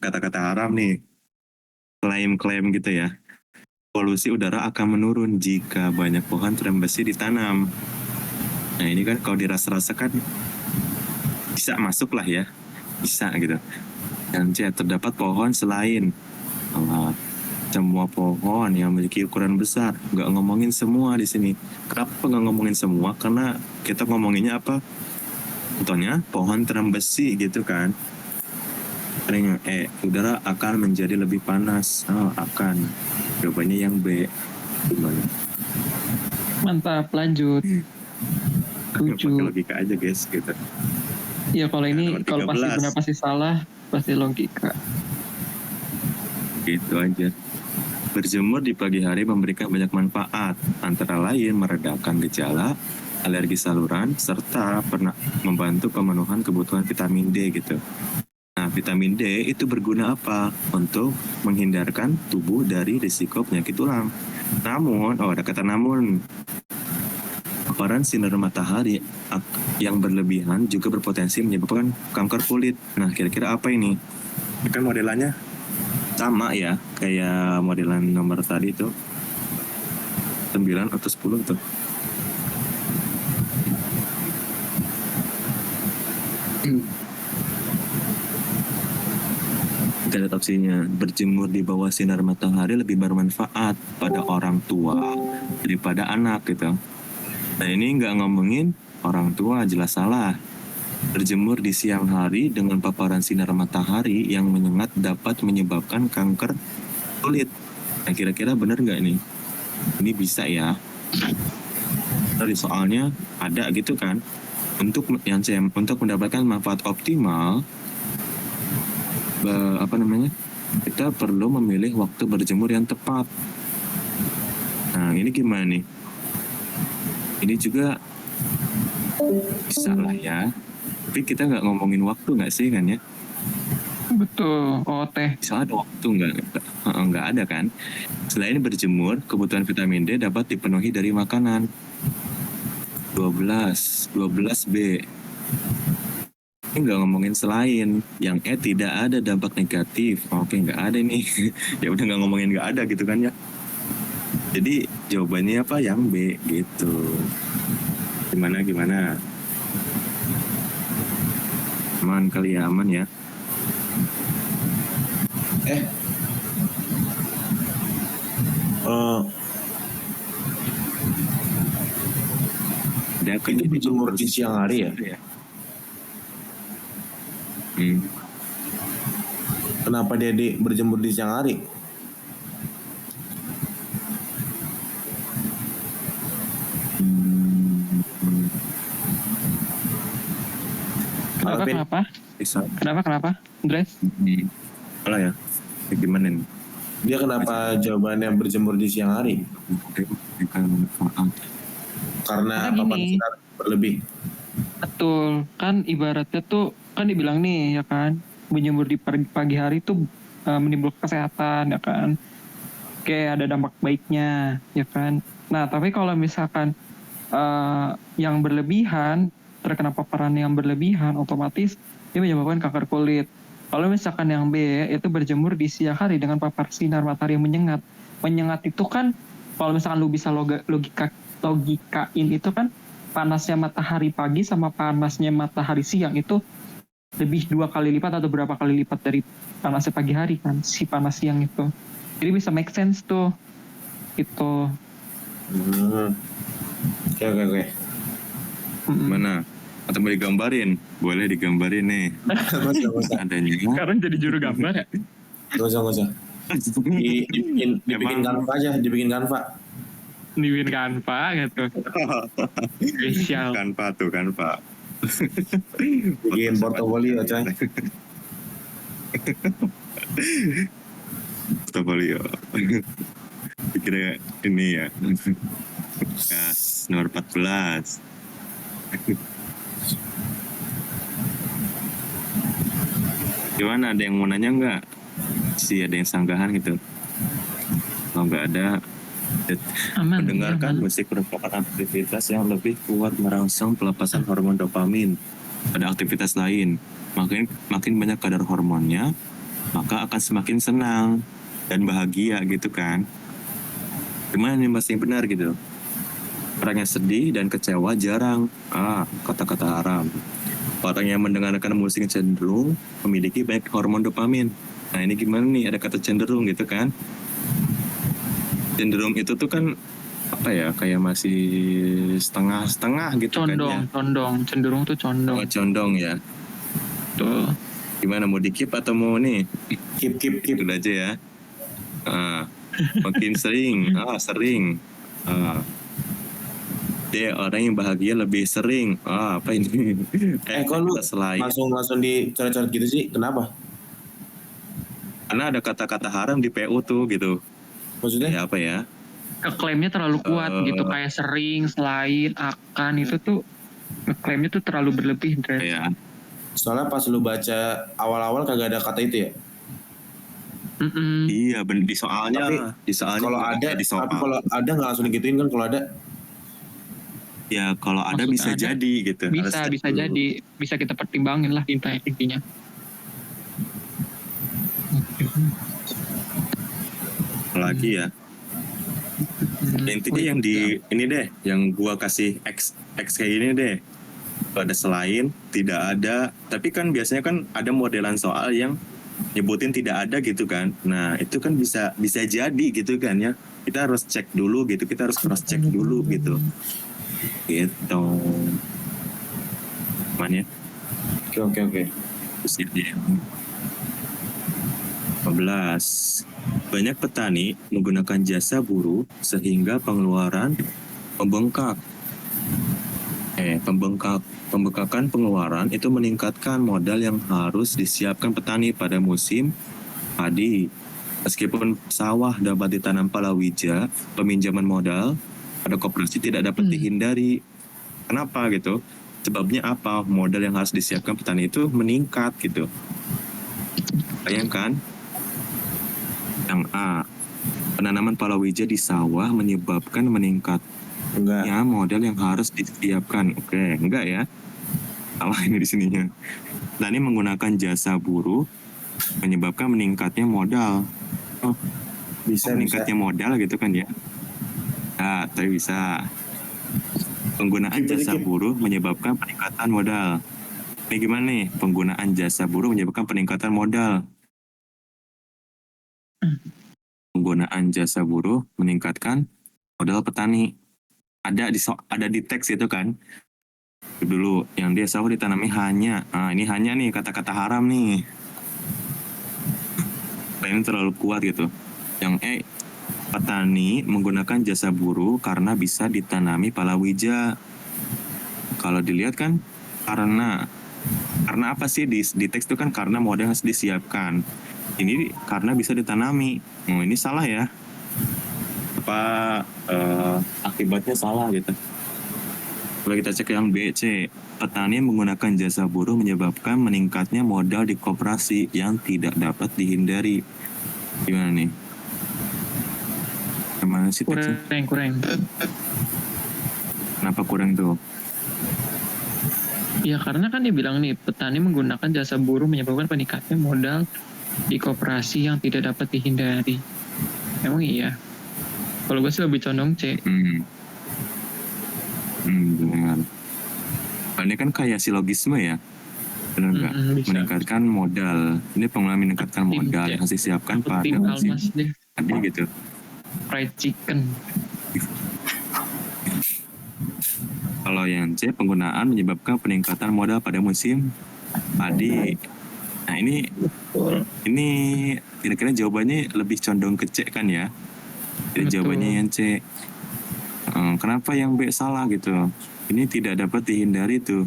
kata-kata haram nih, klaim-klaim gitu ya. Polusi udara akan menurun jika banyak pohon terembesi ditanam. Nah ini kan kalau dirasa-rasakan bisa masuk lah ya, bisa gitu. Dan C, terdapat pohon selain semua pohon yang memiliki ukuran besar. Nggak ngomongin semua di sini. Kenapa nggak ngomongin semua? Karena kita ngomonginnya apa? Contohnya pohon terembesi gitu kan. Udara akan menjadi lebih panas. Oh, akan. Jawabannya yang B. Gimana? Mantap, lanjut. Pakai 7. logika aja guys gitu. Ya kalau ini Nomor kalau pasti 13. benar pasti salah, pasti logika. Gitu aja. Berjemur di pagi hari memberikan banyak manfaat, antara lain meredakan gejala, alergi saluran, serta pernah membantu pemenuhan kebutuhan vitamin D gitu. Nah, vitamin D itu berguna apa? Untuk menghindarkan tubuh dari risiko penyakit tulang. Namun, ada kata namun, paparan sinar matahari yang berlebihan juga berpotensi menyebabkan kanker kulit. Nah, kira-kira apa ini? Ini kan modelannya sama ya, kayak modelan nomor tadi tuh 9 atau 10 tuh. Kita lihat opsinya. Berjemur di bawah sinar matahari lebih bermanfaat pada orang tua daripada anak gitu. Nah ini nggak ngomongin orang tua, jelas salah. Berjemur di siang hari dengan paparan sinar matahari yang menyengat dapat menyebabkan kanker kulit. Nah kira-kira benar nggak nih? Ini bisa ya. Dari soalnya ada gitu kan. Untuk mendapatkan manfaat optimal, kita perlu memilih waktu berjemur yang tepat. Nah ini gimana nih? Ini juga bisa lah ya. Tapi kita nggak ngomongin waktu nggak sih kan ya? Betul. Oh teh. Soalnya ada waktu nggak ada kan? Selain berjemur, kebutuhan vitamin D dapat dipenuhi dari makanan. 12B. Ini nggak ngomongin selain. Yang E tidak ada dampak negatif. Oke, nggak ada nih. Ya udah nggak ngomongin nggak ada gitu kan ya. Jadi jawabannya apa? Yang B gitu. Gimana? Aman kali ya, aman ya. Itu berjemur di siang hari ya? Kenapa dia berjemur di siang hari? Kenapa? Bisa. Kenapa? Andres? Salah ya? Gimana nih? Dia kenapa jawabannya berjemur di siang hari? Karena paparan sinar berlebih. Betul. Kan ibaratnya tuh kan dibilang nih ya kan, berjemur di pagi hari tuh menimbulkan kesehatan ya kan. Kayak ada dampak baiknya ya kan. Nah, tapi kalau misalkan yang berlebihan, terkena paparan yang berlebihan, otomatis dia menyebabkan kanker kulit. Kalau misalkan yang B itu berjemur di siang hari dengan paparan sinar matahari yang menyengat. Menyengat itu kan kalau misalkan lu bisa logikain itu kan panasnya matahari pagi sama panasnya matahari siang itu lebih 2 kali lipat atau berapa kali lipat dari panasnya pagi hari kan, si panas siang itu. Jadi bisa make sense tuh itu. Oke. Mana? Atau mau digambarin? Boleh digambarin nih. Nggak usah. Adanya. Sekarang jadi juru gambar ya? Nggak usah. Dibikin Canva aja, dibikin Canva. Dibikin Canva gitu. Spesial. Canva tuh, Canva. Bikin portofolio coy. Portofolio. Pikirnya ini ya. Nomor 14. Gimana, ada yang mau nanya nggak? Ada yang sanggahan gitu? Kalau nggak ada, mendengarkan musik merupakan aktivitas yang lebih kuat merangsang pelepasan hormon dopamin pada aktivitas lain. Makin banyak kadar hormonnya, maka akan semakin senang dan bahagia gitu kan. Gimana nih Mas yang benar gitu? Orang yang sedih dan kecewa jarang. Kata-kata haram. Orang yang mendengarkan musik cenderung memiliki banyak hormon dopamin. Nah ini gimana nih, ada kata cenderung gitu kan. Cenderung itu tuh kan apa ya, kayak masih setengah-setengah gitu kan ya. Condong. Cenderung tuh condong. Condong ya. Tuh. Gimana, mau di-keep atau mau nih? Keep. Gitu aja ya. Makin sering. Sering. Dia orang yang bahagia lebih sering. Apa ini? Kok lu selain. langsung dicoret-coret gitu sih? Kenapa? Karena ada kata-kata haram di PU tuh gitu. Maksudnya? Ya apa ya? Ngeklaimnya terlalu kuat gitu, kayak sering, selain, akan, itu tuh ngeklaimnya tuh terlalu berlebih, Dre. Ya. Soalnya pas lu baca awal-awal kagak ada kata itu ya? Iya, di soalnya. Tapi di soalnya kalau ada, di soal. tapi kalau ada nggak langsung digituin kan kalau ada? Ya kalau ada Maksud bisa ada, jadi gitu. Bisa jadi, bisa kita pertimbangin lah intinya. Lagi ya. Intinya yang di ini deh, yang gua kasih X kayak ini deh. Ada selain, tidak ada. Tapi kan biasanya kan ada modelan soal yang nyebutin tidak ada gitu kan. Nah itu kan bisa jadi gitu kan ya. Kita harus cek dulu gitu. Kita harus cross check dulu gitu. Gitu. Mana ya? Oke. Terus ya. 15. Banyak petani menggunakan jasa buruh sehingga pengeluaran membengkak. Pembengkakan pengeluaran itu meningkatkan modal yang harus disiapkan petani pada musim padi. Meskipun sawah dapat ditanam palawija, peminjaman modal pada koperasi tidak dapat dihindari. Kenapa gitu? Sebabnya apa? Modal yang harus disiapkan petani itu meningkat gitu. Bayangkan, yang A, penanaman palawija di sawah menyebabkan meningkatnya modal yang harus disiapkan. Oke, enggak ya? Salah ini di sininya. Dan ini menggunakan jasa buruh menyebabkan meningkatnya modal. Meningkatnya modal gitu kan ya? Nah, tapi bisa. Penggunaan jasa buruh menyebabkan peningkatan modal. Ini gimana nih? Penggunaan jasa buruh menyebabkan peningkatan modal. Penggunaan jasa buruh meningkatkan modal petani. Ada di teks itu kan. Dulu yang dia sawah ditanami hanya. Ini hanya nih kata-kata haram nih. Ini terlalu kuat gitu. Yang petani menggunakan jasa buruh karena bisa ditanami palawija. Kalau dilihat kan karena apa sih di teks itu kan karena modal harus disiapkan. Ini karena bisa ditanami. Ini salah ya? Apa akibatnya salah gitu? Kalau kita cek yang B, C, petani menggunakan jasa buruh menyebabkan meningkatnya modal di koperasi yang tidak dapat dihindari. Gimana nih? Gimana sih teksnya? Kurang. Kenapa kurang tuh? Ya karena kan dia bilang nih, petani menggunakan jasa buruh menyebabkan peningkatnya modal di koperasi yang tidak dapat dihindari. Emang iya? Kalau gue sih lebih condong C. Benar. Ini kan kayak silogisme ya? Benar nggak? Meningkatkan modal. Ini penggunaan meningkatkan modal yang harus disiapkan pada musim padi gitu. Fried chicken. Kalau yang C, penggunaan menyebabkan peningkatan modal pada musim padi. Nah ini kira-kira jawabannya lebih condong ke C kan ya? Jadi jawabannya yang C. Kenapa yang B salah gitu? Ini tidak dapat dihindari tuh.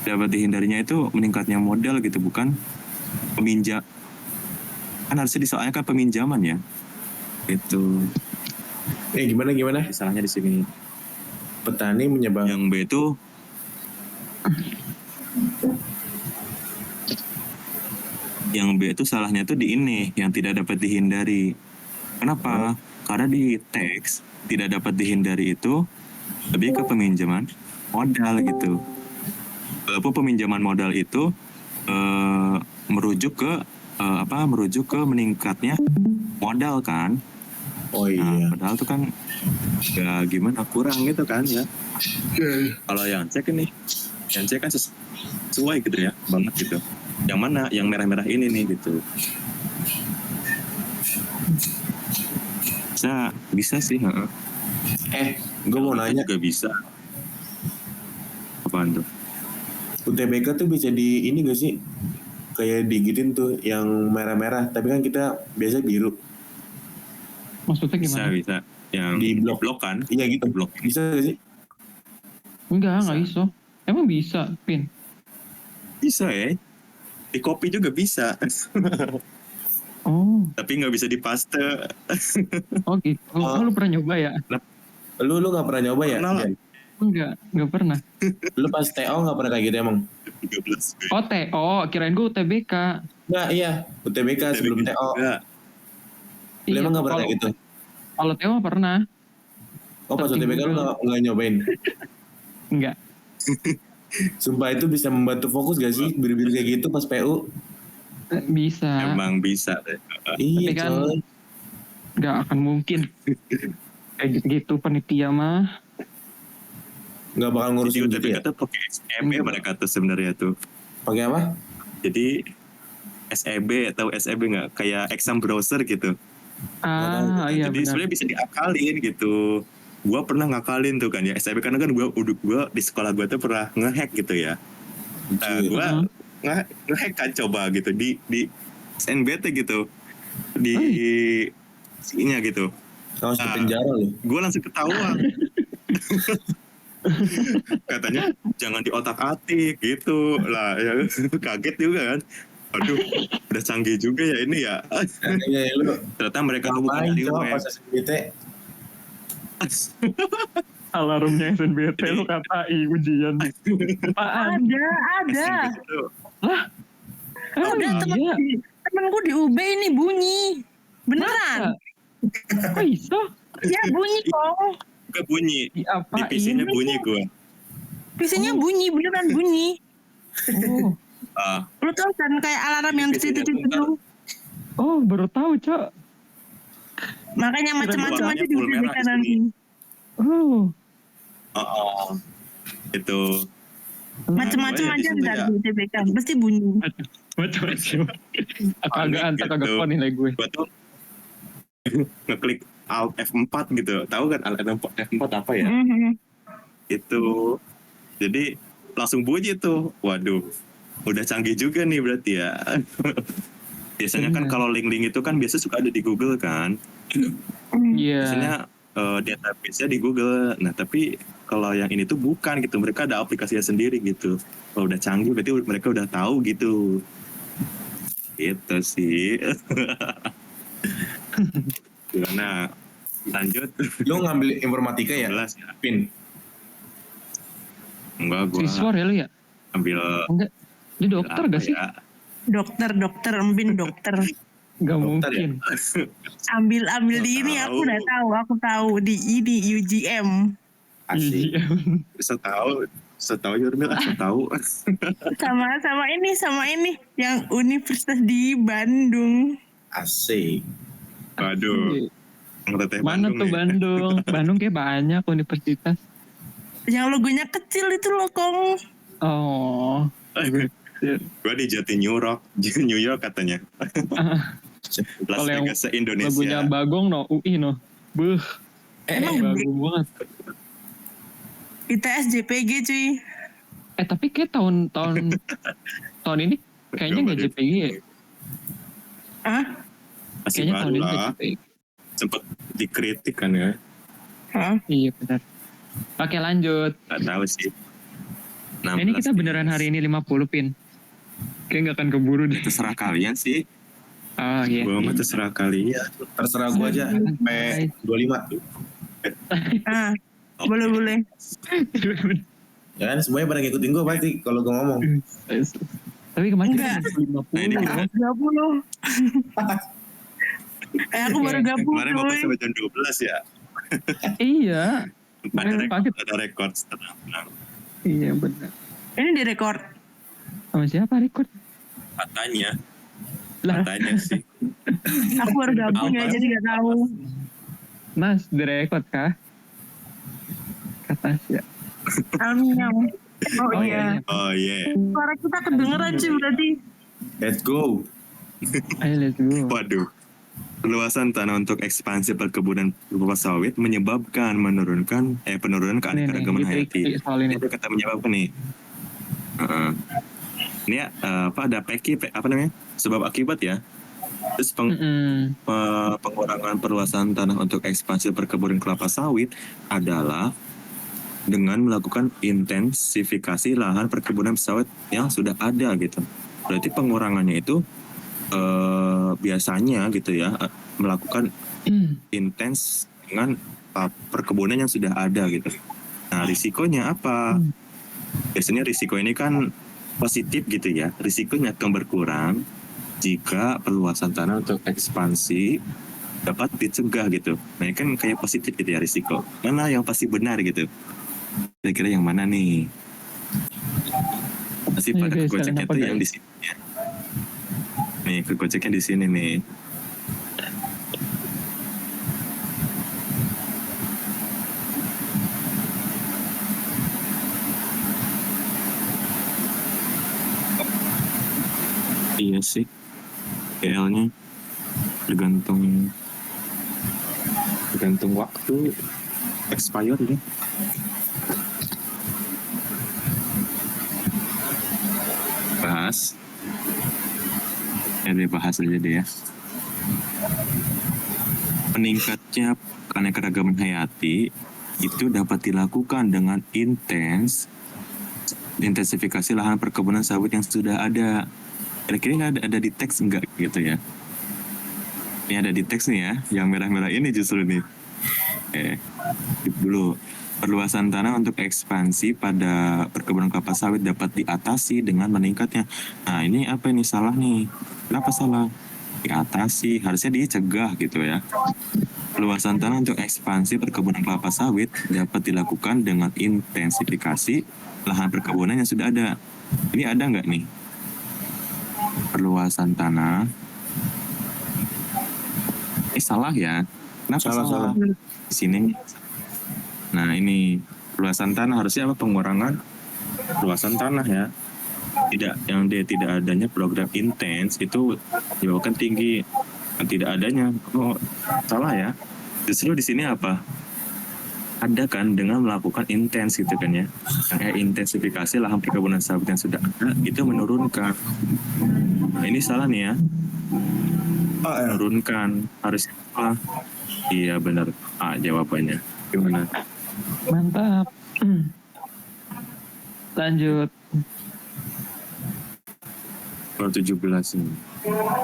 Dapat dihindarinya itu meningkatnya modal gitu, bukan peminjam. Kan harusnya disoalnya kan peminjaman ya. Itu. Gimana? Salahnya di sini. Petani menyebabkan. Yang B itu salahnya tuh di ini, yang tidak dapat dihindari. Kenapa? Karena di teks tidak dapat dihindari itu lebih ke peminjaman modal gitu. Walaupun peminjaman modal itu merujuk ke meningkatnya modal kan. Oh iya. Padahal tuh kan ya gimana kurang gitu kan ya. Kalau yang C kan sesuai gitu ya banget gitu. Yang mana yang merah-merah ini nih gitu. Bisa sih. Gue mau nanya, juga bisa. Apaan tuh? UTBK tuh bisa di ini gak sih? Kayak digituin tuh yang merah-merah, tapi kan kita biasa biru. Maksudnya gimana? Bisa. Yang Di blok kan? Iya gitu. Blok. Bisa gak sih? Enggak iso. Emang bisa, Pin? Bisa ya. Di copy juga bisa. Oh. Tapi nggak bisa di paste. Oh gitu. Oh, lu pernah nyoba ya? Lu gak pernah nyoba ya? Pernah lah. Jan? Enggak pernah. Lu pas TO gak pernah kayak gitu emang? 13. Oh, TO, kirain gue UTBK. Nggak, iya. UTBK sebelum TO. Lu emang gak pernah kayak gitu? Kalau TO pernah. Oh pas Searching UTBK lu Google. gak nyobain? Enggak. Sumpah itu bisa membantu fokus gak sih? Biru-biru kayak gitu pas PU? Bisa. Emang bisa deh. Iya Tapi kan coy. nggak akan mungkin kayak gitu panitia mah. Gak bakal Jadi ngurusin gitu UTBK ya? tuh pakai SEB mereka tuh sebenarnya tuh. Pakai apa? Jadi SEB atau SEB nggak kayak exam browser gitu. Iya Jadi benar. sebenarnya bisa diakalin gitu. Gua pernah ngakalin tuh kan ya SEB karena kan gua di sekolah gua tuh pernah ngehack gitu ya. Gua ngehack kan coba gitu di SNBT gitu di isinya gitu. Harus di penjara loh. Gue langsung ketahuan. Katanya jangan di otak-atik gitu lah ya. Kaget juga kan. Aduh, udah canggih juga ya ini ya. Kayaknya lu Ternyata mereka bukan ngapain dari coba web. pas SNBT? Alarmnya SNBT lu katai ujian. Apaan? Ada. Emang iya? Temenku di UB ini bunyi. Beneran? Kok iso? Ya bunyi kok. Gak bunyi. Di Diapain? PC-nya bunyi gue. PC-nya bunyi, beneran bunyi. Oh. Lu tau kan kayak alarm yang PC-nya titik-titik bentar. itu. Oh, baru tahu, Cok. Makanya macam-macam aja di full merah UTBK di nanti. Oh. Itu. Macam-macam Nah, aja di situ ntar ya. di UTBK. Pasti bunyi. Macam-macam. Panik Antar gitu. kagak phone nilai gue. Gue tuh ngeklik Alt F4 gitu. Tahu kan Alt F4 apa ya? Mhm. Itu. Jadi langsung bunyi tuh. Waduh. Udah canggih juga nih berarti ya. Biasanya kan kalau link-link itu kan biasa suka ada di Google kan. Iya. Biasanya database-nya di Google. Nah, tapi kalau yang ini tuh bukan gitu. Mereka ada aplikasinya sendiri gitu. Kalau udah canggih berarti mereka udah tahu gitu. Gitu sih. Gimana? Lanjut. Lu ngambil informatika ya? Jelas ya. Pin. Enggak, gue Siswa ya lu ya? ambil Enggak. Dia dokter apa gak sih? ya? Dokter, Embin dokter. Gak Dokter ya? mungkin. Ambil di ini Tahu. aku tahu di ini UGM. Asik. Setahu Yurmil, tahu. Sama ini yang universitas di Bandung. Asik. Waduh. Ngeteteh Mana Bandung tuh ya. Bandung? Bandung kayak banyak universitas. Yang logonya kecil itu loh, Kong. Oh. Gue di Jati New York katanya. Las Kalau yang Vegas se-Indonesia. lagunya Bagong no, UI no. Buh. Emang Bagong banget. ITS JPG cuy. Tapi kayak tahun ini kayaknya nggak JPG ya. Hah? Masih Kayaknya baru tahun ini nggak lah. JPG. Sempet dikritik kan ya. Hah? Iya benar. Oke lanjut. Gak tahu sih. Ini kita beneran hari ini 50 pin. Kayak nggak akan keburu deh. Terserah kalian sih. Oh iya. Gue mah terserah kalian. Terserah gua aja. Sampai 25. Ah, boleh. Ya kan semuanya pada ngikutin gua pasti kalau gua ngomong. Tapi kemarin Enggak. kita 50 loh. 30. Aku baru gabung Kemarin bapak cuy. sampai jam 12 ya. Iya. Ada Kaget. rekor tenang. Iya benar. Ini direkord. Sama siapa record? Katanya Lah, sih. Aku baru gabung ya, jadi nggak tahu. Mas, direkod kah? Kata sih. Alminyam. Oh iya. Oh iya. Suara kita kedengeran sih berarti. Let's go. Ayo let's go. Waduh. Perluasan tanah untuk ekspansi perkebunan kelapa sawit menyebabkan penurunan keanekaragaman hayati. Soal ini. Itu kata menyebabkan nih. Ini ya, ada apa namanya? Sebab akibat ya. Terus pengurangan perluasan tanah untuk ekspansi perkebunan kelapa sawit adalah dengan melakukan intensifikasi lahan perkebunan sawit yang sudah ada gitu. Berarti pengurangannya itu biasanya gitu ya melakukan intens dengan perkebunan yang sudah ada gitu. Nah risikonya apa? Biasanya risiko ini kan positif gitu ya. Risikonya akan berkurang jika perluasan tanah untuk ekspansi dapat dicegah gitu. Nah ini kan kayak positif gitu ya risiko. Mana yang pasti benar gitu? Kira-kira yang mana nih? Pasti pada Oke, kegoceknya kenapa tuh guys? yang di sini ya. Nih kegoceknya di sini nih. Iya sih. PL-nya tergantung waktu expired ya. Bahas. Ya bahas aja deh ya. Meningkatnya keanekaragaman hayati itu dapat dilakukan dengan intensifikasi lahan perkebunan sawit yang sudah ada. Kira-kira ada di teks enggak gitu ya? Ini ada di teks nih ya, yang merah-merah ini justru nih. Dulu perluasan tanah untuk ekspansi pada perkebunan kelapa sawit dapat diatasi dengan meningkatnya. Nah ini apa ini salah nih? Kenapa salah? Diatasi, harusnya dicegah gitu ya. Perluasan tanah untuk ekspansi perkebunan kelapa sawit dapat dilakukan dengan intensifikasi lahan perkebunan yang sudah ada. Ini ada nggak nih? Perluasan tanah. Ini salah ya? Kenapa salah? Di sini. Nah ini perluasan tanah harusnya apa? Pengurangan perluasan tanah ya. Yang tidak adanya program intens itu menyebabkan tinggi. Tidak adanya. Oh salah ya. Justru di sini apa? Ada kan dengan melakukan intens gitu kan ya. Intensifikasi lahan perkebunan sawit yang sudah ada itu menurunkan. Nah ini salah nih ya. Menurunkan harusnya apa? Iya benar. Jawabannya. Gimana? Mantap. Lanjut. Nomor 17 ini.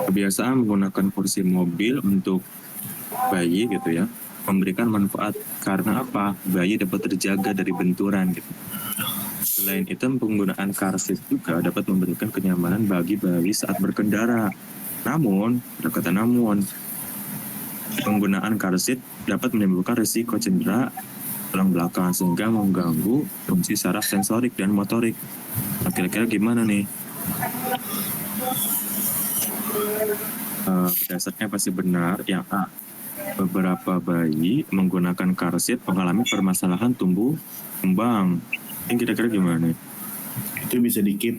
Kebiasaan menggunakan kursi mobil untuk bayi gitu ya. Memberikan manfaat karena apa? Bayi dapat terjaga dari benturan gitu. Selain itu penggunaan car seat juga dapat memberikan kenyamanan bagi bayi saat berkendara. Namun, ada kata namun, penggunaan car seat dapat menimbulkan risiko cedera tulang belakang sehingga mengganggu fungsi saraf sensorik dan motorik. Nah, kira-kira gimana nih? Berdasarnya pasti benar yang A. Beberapa bayi menggunakan car seat mengalami permasalahan tumbuh kembang. Ini kira-kira gimana? Itu bisa dikit.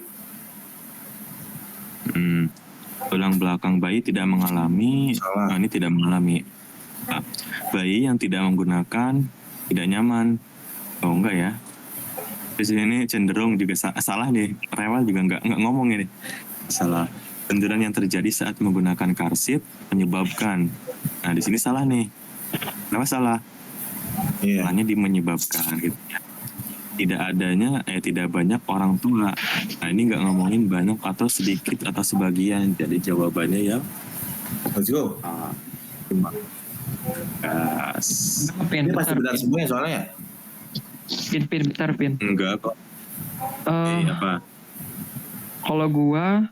Tulang belakang bayi tidak mengalami. Salah. Ini tidak mengalami. Bayi yang tidak menggunakan tidak nyaman. Oh enggak ya? Di sini cenderung juga salah nih. Rewel juga enggak ngomong ini. Salah. Benturan yang terjadi saat menggunakan car seat menyebabkan. Nah di sini salah nih. Kenapa salah? Iya. Salahnya menyebabkan gitu. Tidak banyak orang tua. Nah ini nggak ngomongin banyak atau sedikit atau sebagian. Jadi jawabannya ya. Let's go. Gas. Pin, Ini pasti benar semuanya soalnya ya. bentar, Pin. Enggak kok. Apa? Kalau gua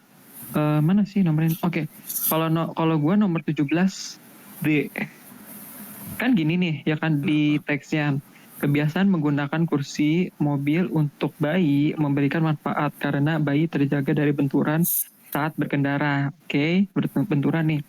mana sih nomornya? Oke. Kalau gua nomor 17 D. Kan gini nih, ya kan di teksnya. Kebiasaan menggunakan kursi mobil untuk bayi memberikan manfaat karena bayi terjaga dari benturan saat berkendara. Oke, benturan nih.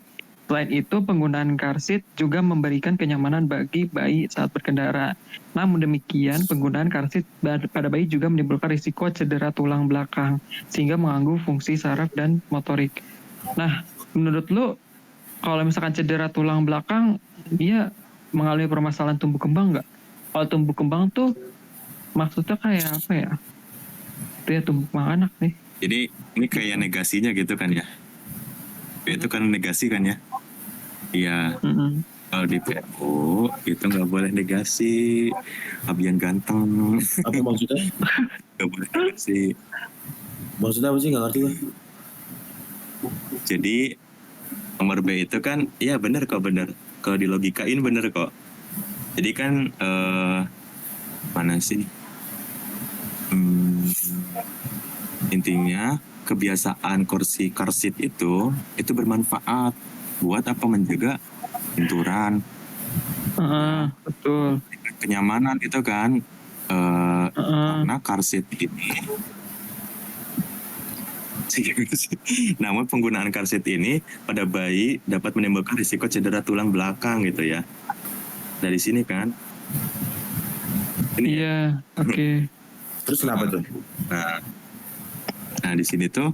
Selain itu, penggunaan car seat juga memberikan kenyamanan bagi bayi saat berkendara. Namun demikian, penggunaan car seat pada bayi juga menimbulkan risiko cedera tulang belakang, sehingga mengganggu fungsi saraf dan motorik. Nah, menurut lu, kalau misalkan cedera tulang belakang, dia mengalami permasalahan tumbuh kembang nggak? Kalau tumbuh kembang tuh, maksudnya kayak apa ya? Dia tumbuh kembang anak nih. Jadi ini kayak negasinya gitu kan ya. Itu kan negasi kan ya. Iya. Mm-mm. Kalau di PO itu nggak boleh negasi. Abian ganteng. Apa maksudnya? Nggak boleh negasi. Maksudnya apa sih? Nggak ngerti gue. Jadi nomor B itu kan, iya bener kok, bener. Kalau di logikain bener kok. Jadi kan mana sih? Intinya kebiasaan kursi car seat itu bermanfaat buat apa, menjaga benturan, Betul. kenyamanan itu kan. Karena car seat ini namun penggunaan car seat ini pada bayi dapat menimbulkan risiko cedera tulang belakang gitu ya. Dari sini kan. Ini Iya, oke. Terus kenapa tuh? Nah di sini tuh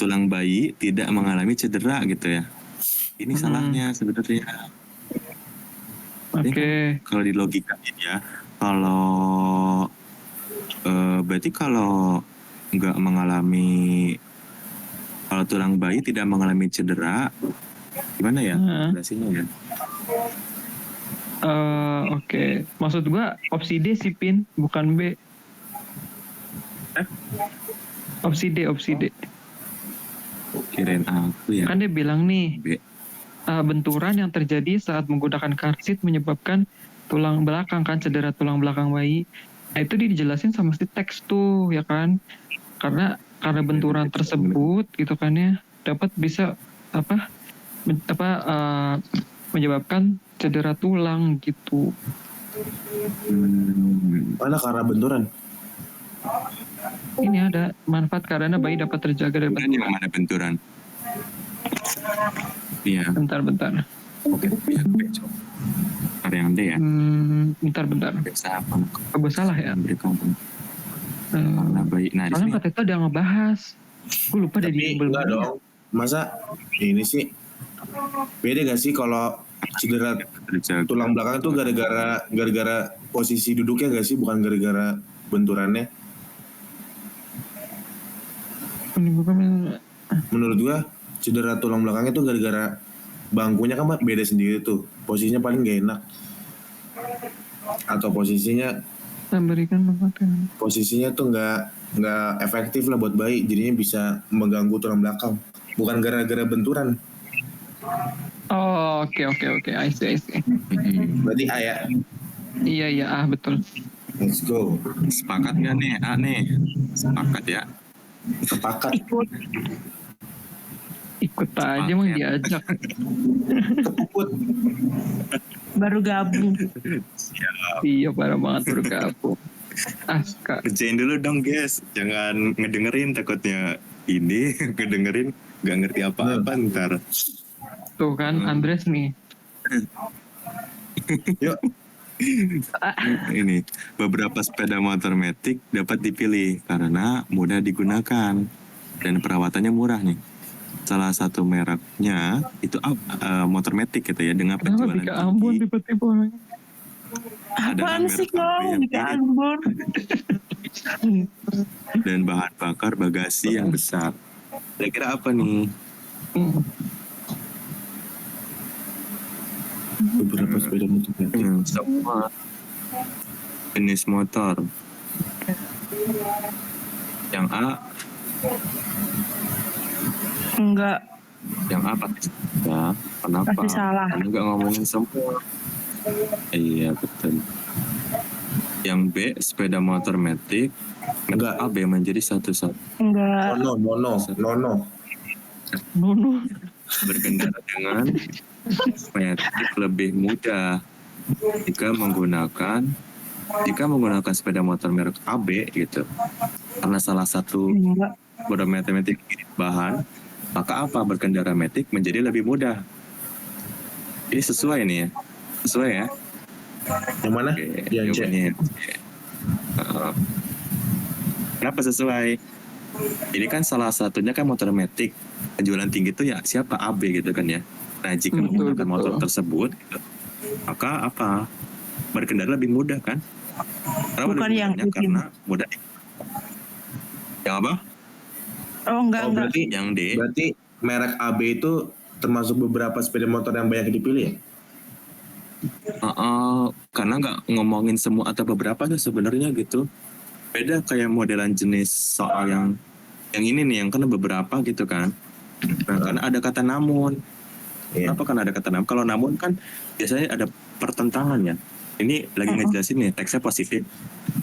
tulang bayi tidak mengalami cedera gitu ya. Ini salahnya sebenarnya. Oke. Kalau di logika ya, kalau berarti kalau nggak mengalami, kalau tulang bayi tidak mengalami cedera, gimana ya jelasinnya ya? Oke. Maksud gua opsi D sih, Pin, bukan B. Opsi D. Kirain aku ya. Kan dia bilang nih, B. benturan yang terjadi saat menggunakan car seat menyebabkan tulang belakang kan, cedera tulang belakang bayi. Nah itu dijelasin sama si teks tuh ya kan, karena benturan tersebut gitu kan ya dapat bisa menyebabkan cedera tulang gitu. Mana karena benturan? Ini ada manfaat karena bayi dapat terjaga dari Benturan yang mana benturan? Iya. Bentar. Oke. Pihak B. Ada yang D ya. Bentar. Biasa apa? Gue salah ya. Berikan karena bayi. Nah di sini. Soalnya kata itu ada yang ngebahas. Gue lupa dari Tapi enggak dong. Masa ini sih beda gak sih kalau cedera tulang belakang itu gara-gara posisi duduknya gak sih, bukan gara-gara benturannya? Menurut gua cedera tulang belakangnya tuh gara-gara bangkunya kan beda sendiri tuh, posisinya paling gak enak, atau posisinya tuh nggak efektif lah buat bayi, jadinya bisa mengganggu tulang belakang, bukan gara-gara benturan. Oh, oke. I see. Berarti A ya. Iya, betul. Let's go. Sepakat gak nih? A nih. Sepakat ya. Sepakat. Ikut aja emang diajak. Kepuput. Baru gabung. Iya, parah banget bergabung. Aska. Kerjain dulu dong guys. Jangan ngedengerin, takutnya ini ngedengerin gak ngerti apa-apa ntar. Tuh kan Andres nih. Yuk. Ini beberapa sepeda motor matic dapat dipilih karena mudah digunakan dan perawatannya murah nih. Salah satu mereknya itu motor matic gitu ya, dengan Kenapa penjualan di Ambon tinggi. tiba-tiba? Apaan sih merek harga kau yang di miring Ambon? dan bahan bakar bagasi yang besar. Kira-kira apa nih? Beberapa sepeda motor matic. Semua jenis motor. Yang A, Enggak, yang A pakai ya, kenapa? pasti salah. Karena nggak ngomongin semua. Iya betul. Yang B, sepeda motor matic. Enggak. A, B menjadi satu-satu Enggak. Nono. berkendara dengan matic lebih mudah jika menggunakan Jika menggunakan sepeda motor merek AB gitu, karena salah satu Enggak. modal matematik bahan, maka apa berkendara metik menjadi lebih mudah. Ini sesuai nih ya, sesuai ya. Yang mana? Oke, Yang C. jawabannya kenapa sesuai? Ini kan salah satunya kan motor metik, penjualan tinggi itu ya siapa AB gitu kan ya. Nah jika Betul, menggunakan motor betul. tersebut, gitu, maka apa berkendara lebih mudah kan? Karena Bukan lebih yang mudahnya itu. karena mudah. Yang apa? Oh enggak Oh, enggak. Yang D. berarti merek AB itu termasuk beberapa sepeda motor yang banyak dipilih ya? Karena nggak ngomongin semua atau beberapa sih sebenarnya gitu. Beda kayak modelan jenis soal yang ini nih yang kan beberapa gitu kan. Nah, karena ada kata namun. Iya. Kenapa kan ada kata namun? Kalau namun kan biasanya ada pertentangan ya. Ini lagi ngejelasin nih teksnya positif.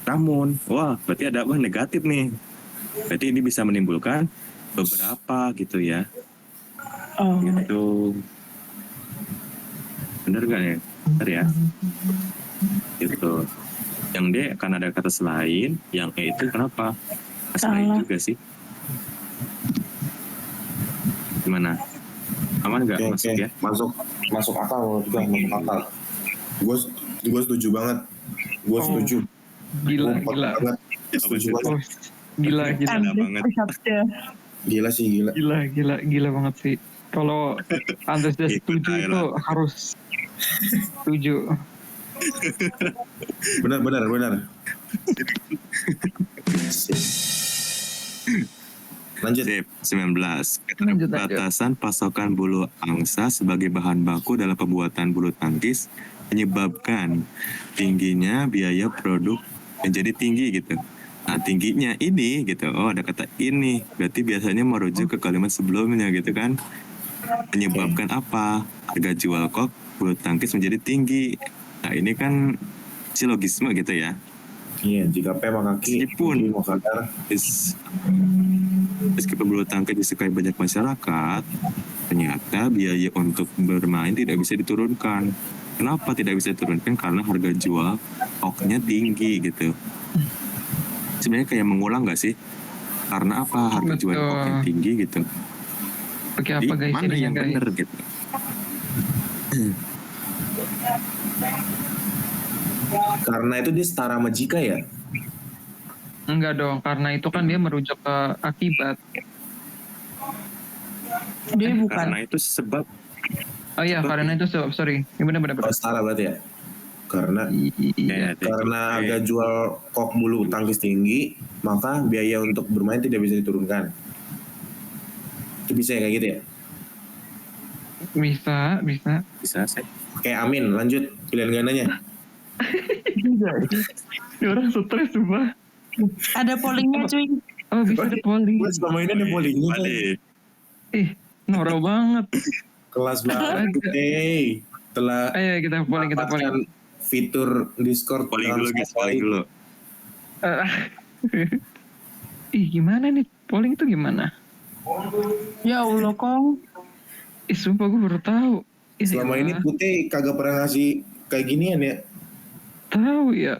Namun, wah berarti ada apa negatif nih. Berarti ini bisa menimbulkan beberapa gitu ya. Oh. Gitu. Bener gak ya? Bener ya? Gitu. Yang D kan ada kata selain, yang E itu kenapa? Selain Salah. juga sih. Gimana? Aman nggak Oke, masuk oke. ya? Masuk akal menurut gua, masuk akal. Gue setuju banget. Gue Oh, setuju. Gila, Gua gila. banget. Ya, Setuju apa banget. Oh, gila, gila. Gila Andres banget. Prisapta. Gila sih, gila. Gila banget sih. Kalau Andres udah Ikut setuju aja itu lah. harus setuju. Benar. Sip. Lanjut. Sip, 19. Lanjut. Batasan pasokan bulu angsa sebagai bahan baku dalam pembuatan bulu tangkis menyebabkan tingginya biaya produk menjadi tinggi gitu. Nah tingginya ini gitu, oh ada kata ini, berarti biasanya merujuk ke kalimat sebelumnya gitu kan. Menyebabkan apa? Harga jual kok bulu tangkis menjadi tinggi. Nah ini kan silogisme gitu ya. Iya, jika P maka Q, Meskipun- Q maka R. Meskipun bulu tangkis disukai banyak masyarakat, ternyata biaya untuk bermain tidak bisa diturunkan. Kenapa tidak bisa diturunkan? Karena harga jual oknya tinggi gitu. Sebenarnya kayak mengulang nggak sih? Karena apa harga jual Betul. oknya tinggi gitu. Pakai Jadi apa guys mana ininya yang guys? benar gitu? Karena itu dia setara sama jika ya. Enggak dong, karena itu kan dia merujuk ke akibat. Dia bukan. Karena itu sebab. Oh iya, karena itu sorry. Ini benar. Oh, setara berarti ya. Karena Iya. harga jual kok bulu tangkis tinggi, maka biaya untuk bermain tidak bisa diturunkan. Itu bisa ya kayak gitu ya. Bisa. Bisa sih. Kayak Amin, lanjut pilihan gandanya. Ini orang stres coba. Ada pollingnya cuy. Oh bisa ada polling. Gue selama ini ada pollingnya. Balik. Norak banget. Kelas banget. Agak. Hey, telah Ayo kita polling. mendapatkan fitur Discord. Polling dulu guys, polling dulu. Gimana nih? Polling itu gimana? Ya Allah Kong. Sumpah gue baru tahu. Selama ini Putih kagak pernah ngasih kayak ginian ya. Tahu ya.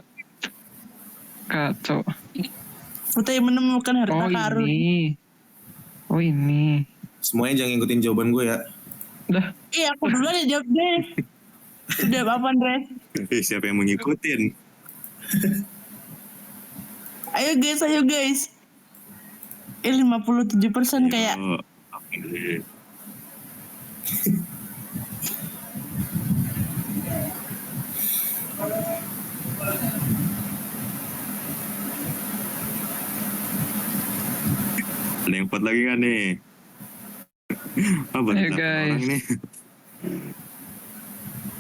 Kacau. Putih menemukan harta karun. ini. Semuanya jangan ngikutin jawaban gue ya. Dah. Iya aku duluan ya jawab deh. Udah apa Andres? Siapa yang mengikutin? Ayo guys. 57% kayak. Oh, oke. Ada yang vote lagi kan nih? Banyak Ayo, guys. orang nih.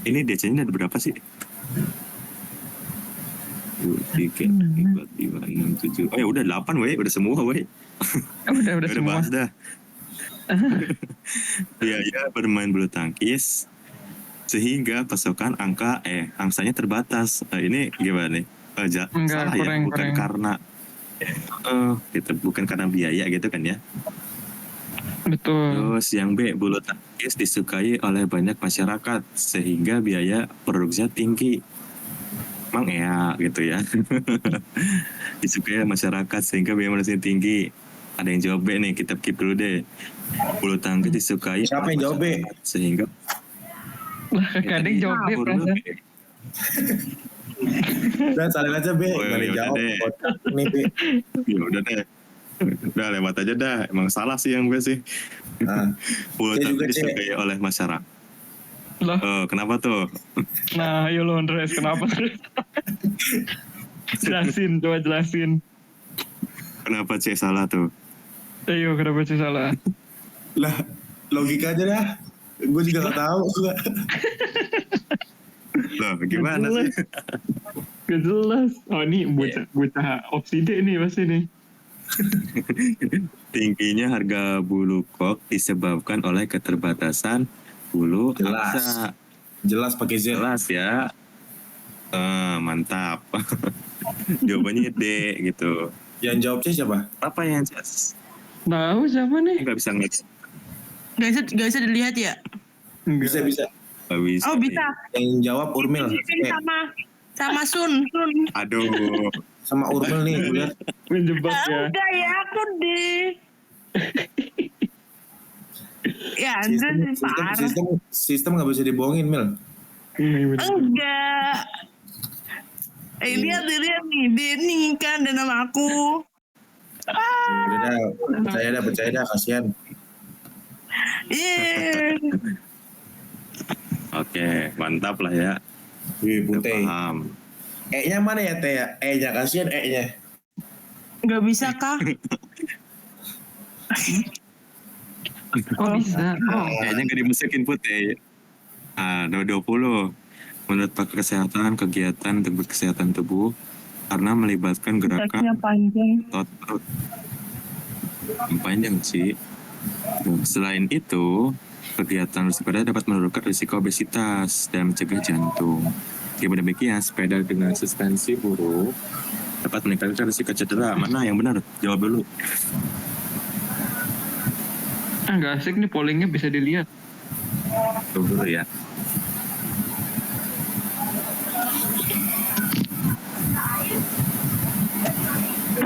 Ini DC-nya ada berapa sih? 2, 3, 4, 5, 6, 7. Oh ya udah 8 weh, udah semua weh. Udah semua. Bahas dah. Biaya bermain bulu tangkis sehingga pasokan angsanya terbatas. Ini gimana nih? Enggak, Salah ya, bukan kurang. karena gitu, bukan karena biaya gitu kan ya. Betul. Terus yang B, bulu tangkis disukai oleh banyak masyarakat sehingga biaya produksinya tinggi. Emang ya gitu ya. Disukai masyarakat sehingga biaya manusia tinggi. Ada yang jawab B nih, kita keep dulu deh. Bulu tangkis disukai Siapa oleh yang jawab B? masyarakat sehingga Lah kakak ada yang jawab B aku dulu, perasaan. B. Dan salin aja B. Oh, Gak ada yang yaudah jawab. deh. Kocak nih B. Ya udah deh. Udah lewat aja dah. Emang salah sih yang gue sih. Nah, Bulu C juga tangkis C. disukai oleh masyarakat. Lah, Kenapa tuh? nah ayo lo Andres, kenapa Andres? Jelasin, coba jelasin. Kenapa C salah tuh? Ayo, kenapa sih salah? Lah, logika aja dah. Gue juga gak tahu. Loh, gimana Gak sih? Gak jelas. Oh ini bocah opsi D nih pasti nih. Tingginya harga bulu kok disebabkan oleh keterbatasan bulu Jelas. angsa. Jelas pakai Z. Jelas ya. Mantap. Jawabannya D gitu. Yang jawabnya siapa? Apa yang jelas? Tahu siapa nih? Nggak bisa ngeliat. Gak bisa dilihat ya? Bisa. Nggak bisa. Oh bisa. Yang jawab Urmil. Ini sama Sun. Aduh. Sama Urmil nih, gue lihat. Menjebak ya. Udah ya aku deh. Ya Andre parah. Sistem nggak bisa dibohongin, Mil. Enggak. Lihat nih, Denny kan dan nama aku. Udah dah, percaya dah, kasihan. Iya. Oke, mantap lah ya. Wih, Udah Putih. paham. E-nya mana ya, Teh? E-nya, kasihan E-nya. Nggak bisa kah? Kok bisa? Oh, Kayaknya nggak dimasukin putih. 20. Menurut pakar kesehatan, kegiatan untuk kesehatan tubuh karena melibatkan gerakan Teksnya panjang. otot perut. Panjang sih. Selain itu, kegiatan bersepeda dapat menurunkan risiko obesitas dan mencegah jantung. Dengan demikian, sepeda dengan suspensi buruk dapat meningkatkan risiko cedera. Mana yang benar? Jawab dulu. nggak asik nih pollingnya bisa dilihat. Jawab dulu ya.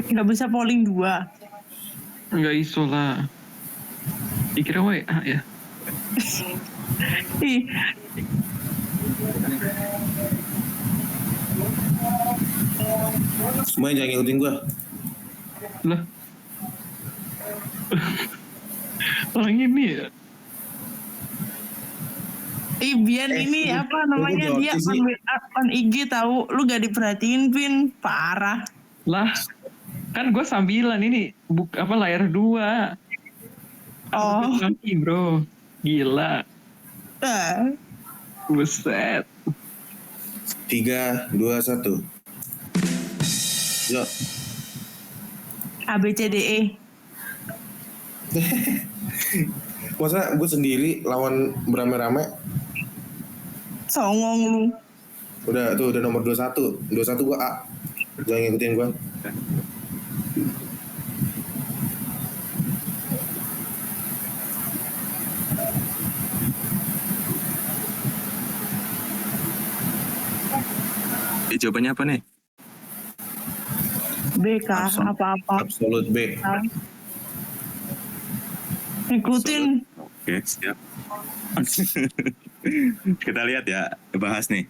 Nggak bisa polling 2. Nggak iso lah. Dikira WA ya. Ih, Semuanya jangan ngikutin gue. Lah. Orang ini ya. Bian ini apa namanya lu dia jawab sih. on IG tahu lu gak diperhatiin Vin parah. Lah. Kan gue sambilan ini layar 2. Oh, Lagi bro. Gila. Buset. 3, 2, 1. Yo. ABCDE. Masa gue sendiri lawan beramai-ramai? Songong lu. Udah nomor 21. 21 gue A. Jangan ngikutin gue. Jawabannya apa nih? BK apa-apa. Absolute B. Ikutin. Oke, siap. Kita lihat ya, bahas nih.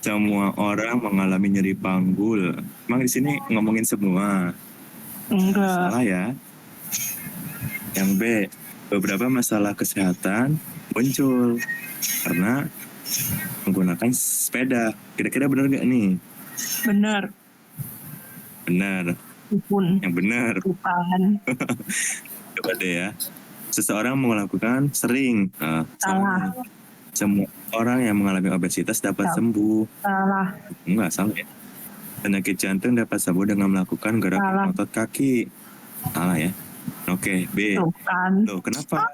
Semua orang mengalami nyeri panggul. Emang di sini ngomongin semua. Enggak. Salah ya. Yang B, beberapa masalah kesehatan muncul karena menggunakan sepeda. Kira-kira benar gak nih? Bener. Benar. Pun. Yang benar. Bukan. Coba deh ya. Seseorang melakukan sering. Salah. Semua orang yang mengalami obesitas dapat sembuh. Salah. Enggak, salah ya. Penyakit jantung dapat sembuh dengan melakukan gerakan otot kaki. Salah ya. Oke, B. Bukan. Loh, kenapa?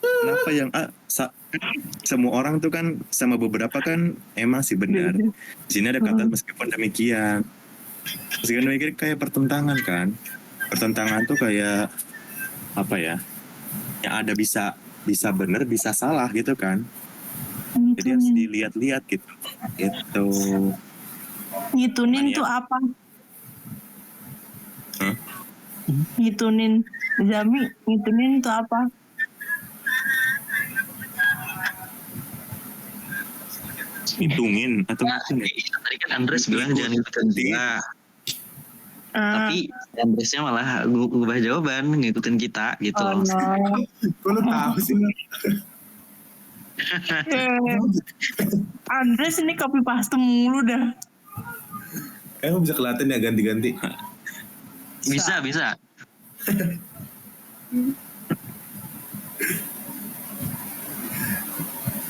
Kenapa yang A? Semua orang tuh kan sama beberapa kan emang sih benar. Di sini ada kata meskipun demikian. Meskipun demikian kayak pertentangan kan. Pertentangan tuh kayak apa ya? Yang ada bisa benar, bisa salah gitu kan. Jadi harus dilihat-lihat gitu. Itu Ngitunin Mania. tuh apa? Hah? Ngitunin. Zami, ngitunin tuh apa? hitungin atau ngitungin. Tadi kan Andres bilang jangan ikutin kita. Tapi Andresnya malah ubah jawaban ngikutin kita gitu Oh loh. no. Kok lu tahu sih? Andres ini copy paste mulu dah. Emang bisa kelihatan ya ganti-ganti? Bisa.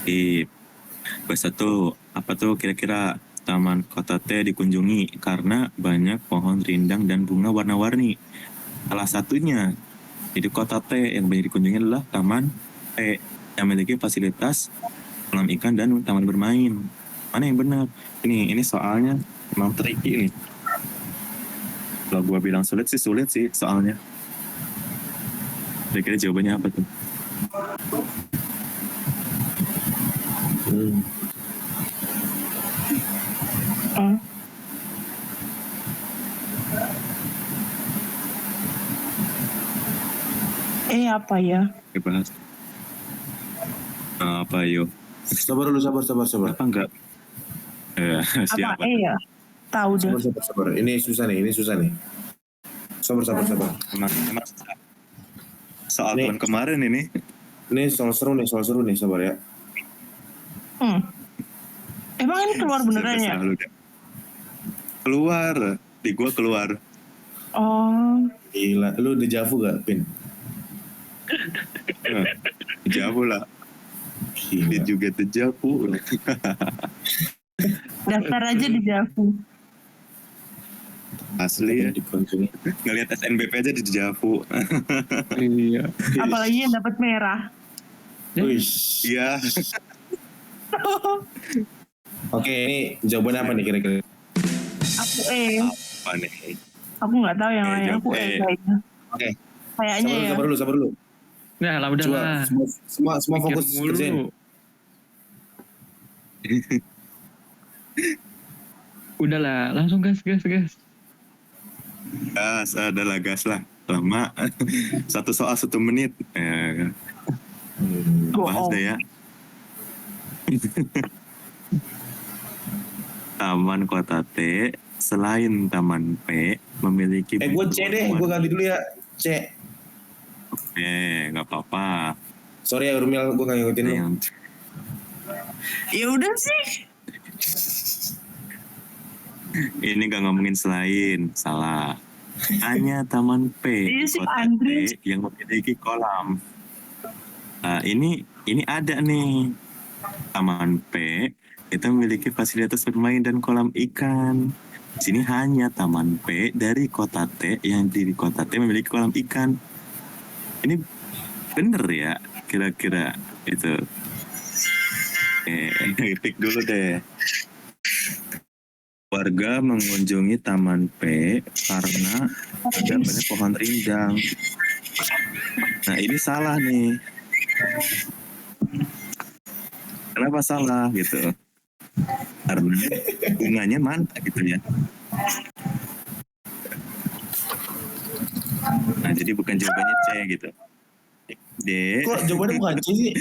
Di bahasa tuh apa tuh kira-kira Taman Kota T dikunjungi karena banyak pohon rindang dan bunga warna-warni. Salah satunya di Kota T yang banyak dikunjungi adalah Taman T yang memiliki fasilitas kolam ikan dan taman bermain. Mana yang benar? Ini soalnya emang tricky nih. Kalau gua bilang sulit sih soalnya. Kira-kira jawabannya apa tuh? Apa ya? Kita bahas. Apa yo? Sabar dulu, sabar. Apa enggak? Siapa? Apa ya? Tahu dah. Sabar. Ini susah nih. Sabar. Emang soal Nih. tahun kemarin ini. Ini soal seru nih, sabar ya. Emang ini keluar beneran ya? Selalu deh. Keluar, di gua keluar. Oh, Gila, lu dejavu gak, Pin? Jauh lah. Dia Gila. juga terjauh. daftar aja di Javu. Asli ya. Dikunjungi. Ngelihat SNBP aja di Javu. Iya. Apalagi yang dapat merah. Wish. Iya. Oke, ini jawabannya apa nih kira-kira? Aku Apa nih? Aku nggak tahu yang lain. Aku kayaknya. Oke. Kayaknya ya. Sabar dulu. Nah lah udah Coba lah. semua Mikir fokus mulu. kerjain. Udah lah, langsung gas. Gas, adalah gas lah. Lama. Satu soal 1 menit. Bahas deh ya. Taman Kota T selain Taman P memiliki Gue C deh, gue ganti dulu ya. C. Nggak apa-apa. Sorry ya Urmil, gue gak ngikutin lu. Yang Ya udah sih. ini gak ngomongin selain, salah. Hanya Taman P Iya di sih, Kota Andres. T yang memiliki kolam. Nah, ini ada nih. Taman P itu memiliki fasilitas bermain dan kolam ikan. Di sini hanya Taman P dari Kota T yang di Kota T memiliki kolam ikan. Ini bener ya kira-kira itu. Tik dulu deh. Warga mengunjungi Taman P karena ada banyak pohon rindang. Nah ini salah nih. Kenapa salah gitu? Karena bunganya mantap gitu ya. Nah jadi bukan jawabannya C gitu. D. Kok jawabannya bukan C sih?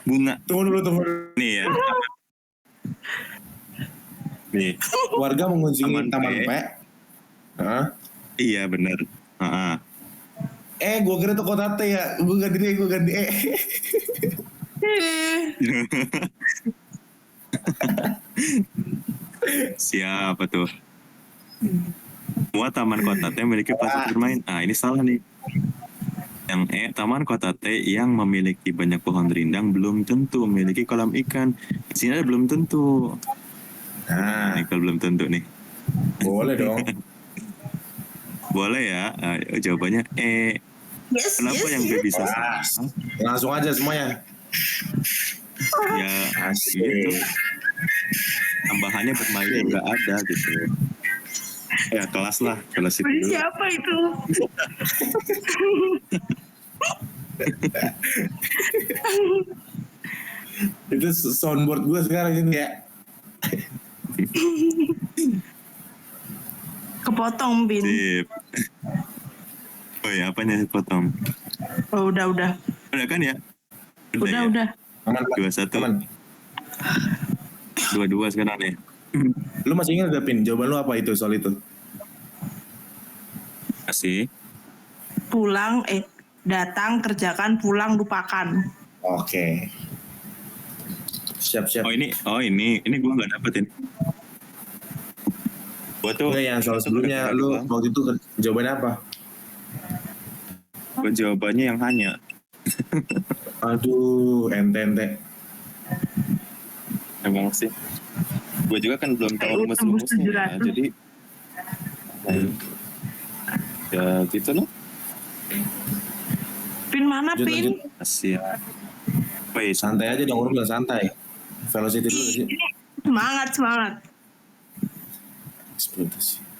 Bunga Tunggu dulu. nih ya. Nih. Warga mengunjungi Taman Taman P. P. Hah? Iya benar. Gue kira tuh Kota T ya. Gue ganti E. Siapa tuh? Semua taman kota T memiliki fasilitas bermain. Ah, ini salah nih. Yang E, taman kota T yang memiliki banyak pohon rindang belum tentu memiliki kolam ikan. Di sini ada belum tentu. Nah, Ini kalau belum tentu nih. boleh dong. Boleh ya. Jawabannya E. Yes, Kenapa yang B bisa salah? Langsung aja semuanya. Ya, Asik. gitu. Tambahannya bermainnya nggak ada gitu. Ya kelas lah, kelas itu. dulu. Siapa itu? Itu soundboard gue sekarang ini ya. Kepotong, Bin. Sip. Oh ya, apanya potong? Oh, udah. Udah kan ya? Ya? Udah. Aman, Pak. 21. Aman. 22 sekarang nih. Lu masih ingat gak, Pin? Jawaban lu apa itu soal itu? Masih. Datang, kerjakan, pulang, lupakan. Oke. Siap. Oh ini gue nggak dapetin. Gue tuh. Enggak, yang soal sebelumnya lu waktu itu jawabannya apa? Gue jawabannya yang hanya. Aduh, ente. Emang sih. Gue juga kan belum tahu rumus-rumusnya, jadi. Ya gitu loh. Pin mana, Lanjut, Pin? lanjut. Masih. Wait, Santai aja dong, bilang santai. Velocity dulu sih. Semangat.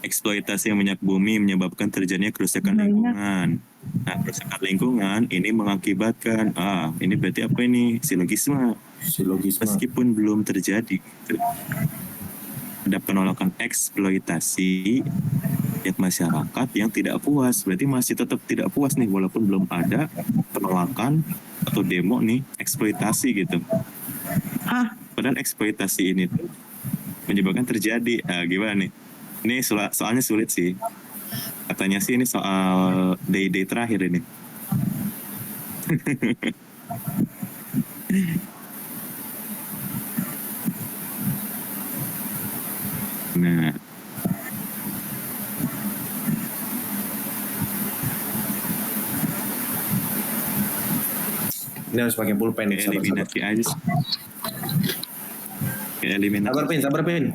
eksploitasi yang minyak bumi menyebabkan terjadinya kerusakan lingkungan. Nah, kerusakan lingkungan ini mengakibatkan, ini berarti apa ini? Silogisme. Meskipun belum terjadi. Gitu. Ada penolakan eksploitasi masyarakat yang tidak puas. Berarti masih tetap tidak puas nih, walaupun belum ada penolakan atau demo nih, eksploitasi gitu. Padahal eksploitasi ini tuh menyebabkan terjadi. Gimana nih? Ini soalnya sulit sih. Katanya sih ini soal day terakhir ini. Nah. Ini harus pakai pulpen nih, eliminasi aja sih. Eliminasi. Sabar Pin.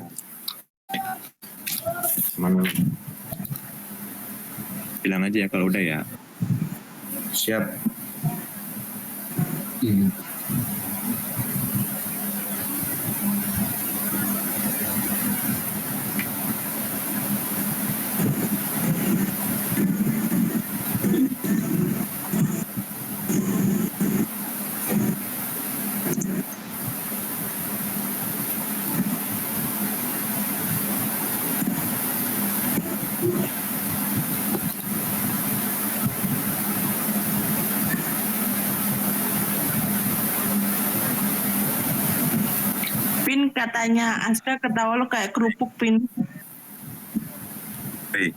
Mana? Bilang aja ya kalau udah ya. Siap. Pin, katanya Aska ketawa lo kayak kerupuk, Pin. Hey.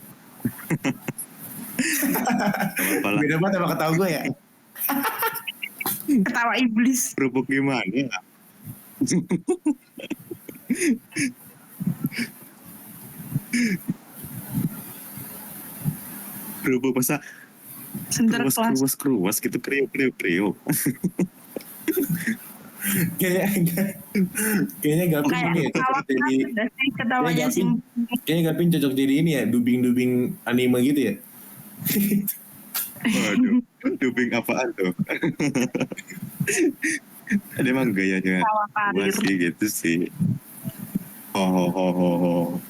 Beda banget sama ketawa gue ya. Ketawa iblis. Kerupuk gimana ya? Kerupuk masa keruas gitu, kriuk. Kayaknya Gapin ini ya cocok jadi ketawanya sih. Kayaknya Gapin cocok jadi ini ya, dubing anime gitu ya. Waduh, dubing apaan tuh? Ada emang gayanya masih gitu sih. Ho.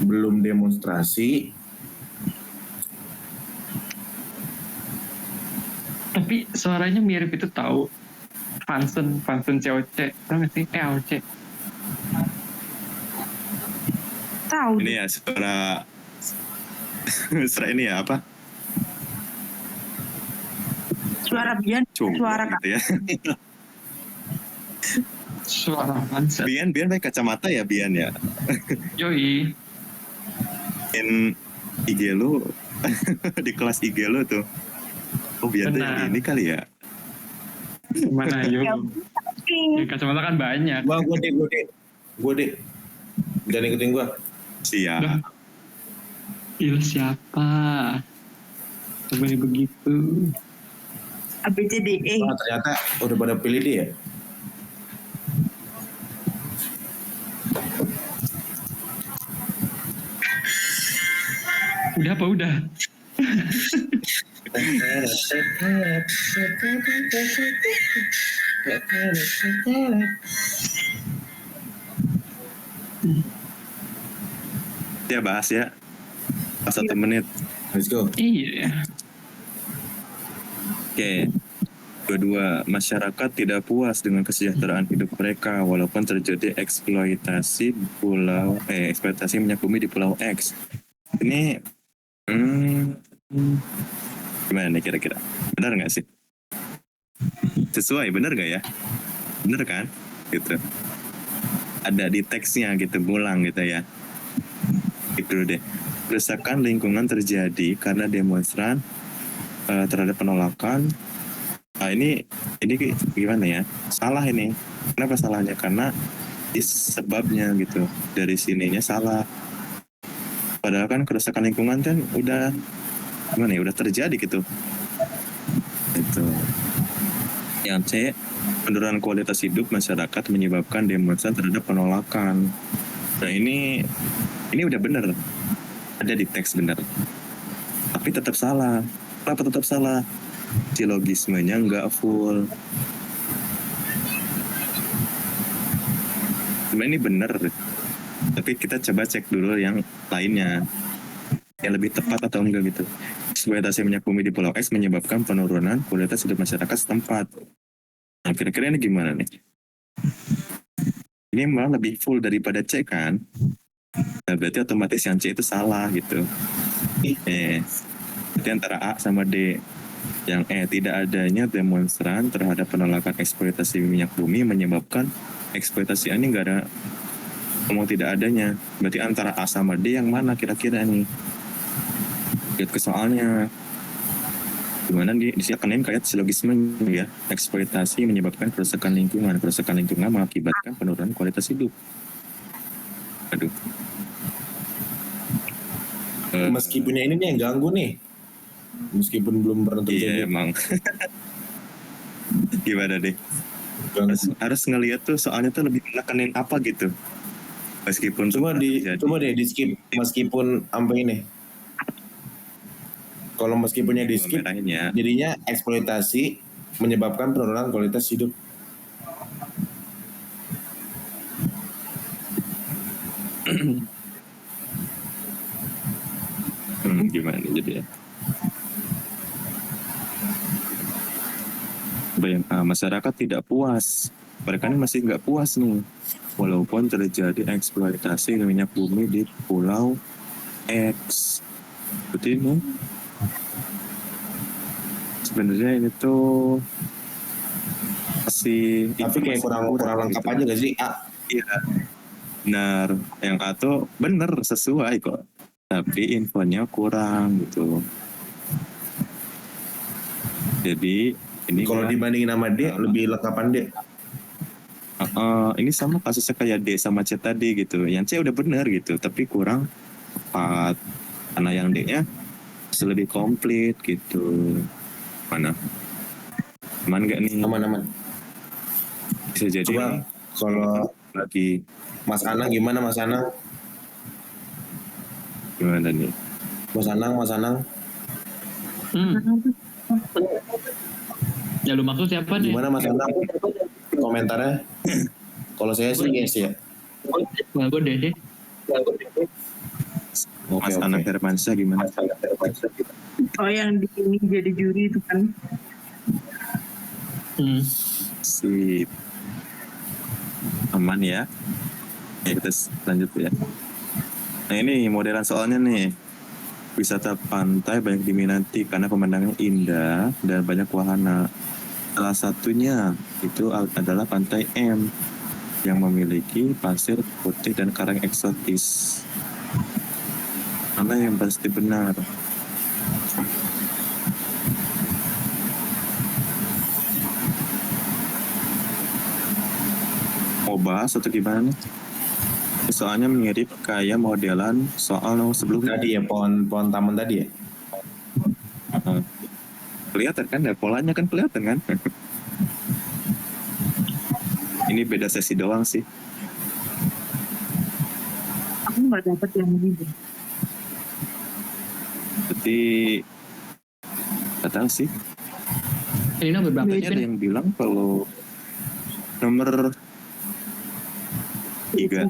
Belum demonstrasi. Tapi suaranya mirip itu tahu. Fansen COC. Tahu nggak sih? AOC. Tahu. Ini ya suara ini ya apa? Suara Bian, suara gitu ya. Suara Fansen. Bian pakai kacamata ya Bian ya. Yoi. IG lo di kelas IG lo tuh. Oh Bian tuh yang ini kali ya. Mana yuk? Ya, kacamata kan banyak. Gue deh. Jangan ikutin gue. Siap. Iya siapa? Sebenarnya begitu. ABCDE. Wah, ternyata udah pada pilih dia. Udah apa udah? Ya bahas ya. 1 menit. Let's go. Iya. Oke. Kedua, masyarakat tidak puas dengan kesejahteraan hidup mereka walaupun terjadi eksploitasi minyak bumi di Pulau X. Ini gimana nih kira-kira? Benar nggak sih? Sesuai, benar nggak ya? Benar kan? Gitu. Ada di teksnya gitu, ngulang gitu ya. Itu deh. Kerusakan lingkungan terjadi karena demonstran terhadap penolakan. Nah, ini gimana ya? Salah ini. Kenapa salahnya? Karena sebabnya gitu. Dari sininya salah. Padahal kan kerusakan lingkungan kan udah gimana ya? Udah terjadi gitu. Itu. Yang C, penurunan kualitas hidup masyarakat menyebabkan demonstran terhadap penolakan. Nah, ini udah benar. Ada di teks benar. Tapi tetap salah. Kenapa tetap salah? Silogismenya nggak full. Sebenarnya ini benar, tapi kita coba cek dulu yang lainnya, yang lebih tepat atau enggak gitu. Eksploitasi minyak bumi di Pulau X menyebabkan penurunan kualitas hidup masyarakat setempat. Nah, kira-kira ini gimana nih? Ini malah lebih full daripada C kan? Nah, berarti otomatis yang C itu salah gitu. Berarti antara A sama D. Yang E, tidak adanya demonstran terhadap penolakan eksploitasi minyak bumi menyebabkan eksploitasi ini enggak ada, ngomong tidak adanya. Berarti antara A sama D yang mana kira-kira nih? Lihat ke soalnya. Gimana disiapkan kayak silogisme ya. Eksploitasi menyebabkan kerusakan lingkungan. Kerusakan lingkungan mengakibatkan penurunan kualitas hidup. Aduh. Meskipunnya ini nih yang ganggu nih. Meskipun belum pernah terjadi. Iya emang. Gimana deh? Harus ngelihat tuh soalnya tuh lebih menekenin apa gitu. Meskipun coba deh di skip meskipun sampai ini. Kalau meskipunnya di skip, jadinya eksploitasi menyebabkan penurunan kualitas hidup. Gimana jadi ya? Masyarakat tidak puas. Mereka ini masih nggak puas nih. Walaupun terjadi eksploitasi minyak bumi di Pulau X. Seperti ini. Sebenarnya ini tuh masih. Tapi kayak kurang lengkap gitu aja gak sih? Iya. Benar. Yang A tuh bener sesuai kok. Tapi infonya kurang gitu. Jadi ini kalau dibandingin sama D lebih lengkapan D. Ini sama kasusnya kayak D sama C tadi gitu. Yang C udah bener gitu, tapi kurang tepat. Karena yang D-nya lebih komplit gitu. Mana? Aman nggak nih? Aman. Bisa jadi. Coba kalau lagi Mas Anang gimana Mas Anang? Gimana nih? Mas Anang. Ya lu maksud siapa nih? Gimana Mas Anang? Komentarnya? Kalau saya sih yes ya. Gue deh. Mas Anang Hermansyah gimana? Oh yang di sini jadi juri itu kan. Sip. Aman ya. Kita lanjut ya. Nah ini modelan soalnya nih. Wisata pantai banyak diminati karena pemandangannya indah dan banyak wahana. Salah satunya itu adalah Pantai M yang memiliki pasir putih dan karang eksotis. Mana yang pasti benar? Mau bahas atau gimana nih? Soalnya mirip kayak modelan soal sebelumnya. Tadi ya pohon taman tadi ya. Kelihatan kan ya, polanya kan kelihatan kan. Ini beda sesi doang sih. Aku nggak dapet yang ini deh. Berarti nggak tahu sih. Ini nomor berapa? Ada yang bilang kalau nomor 3.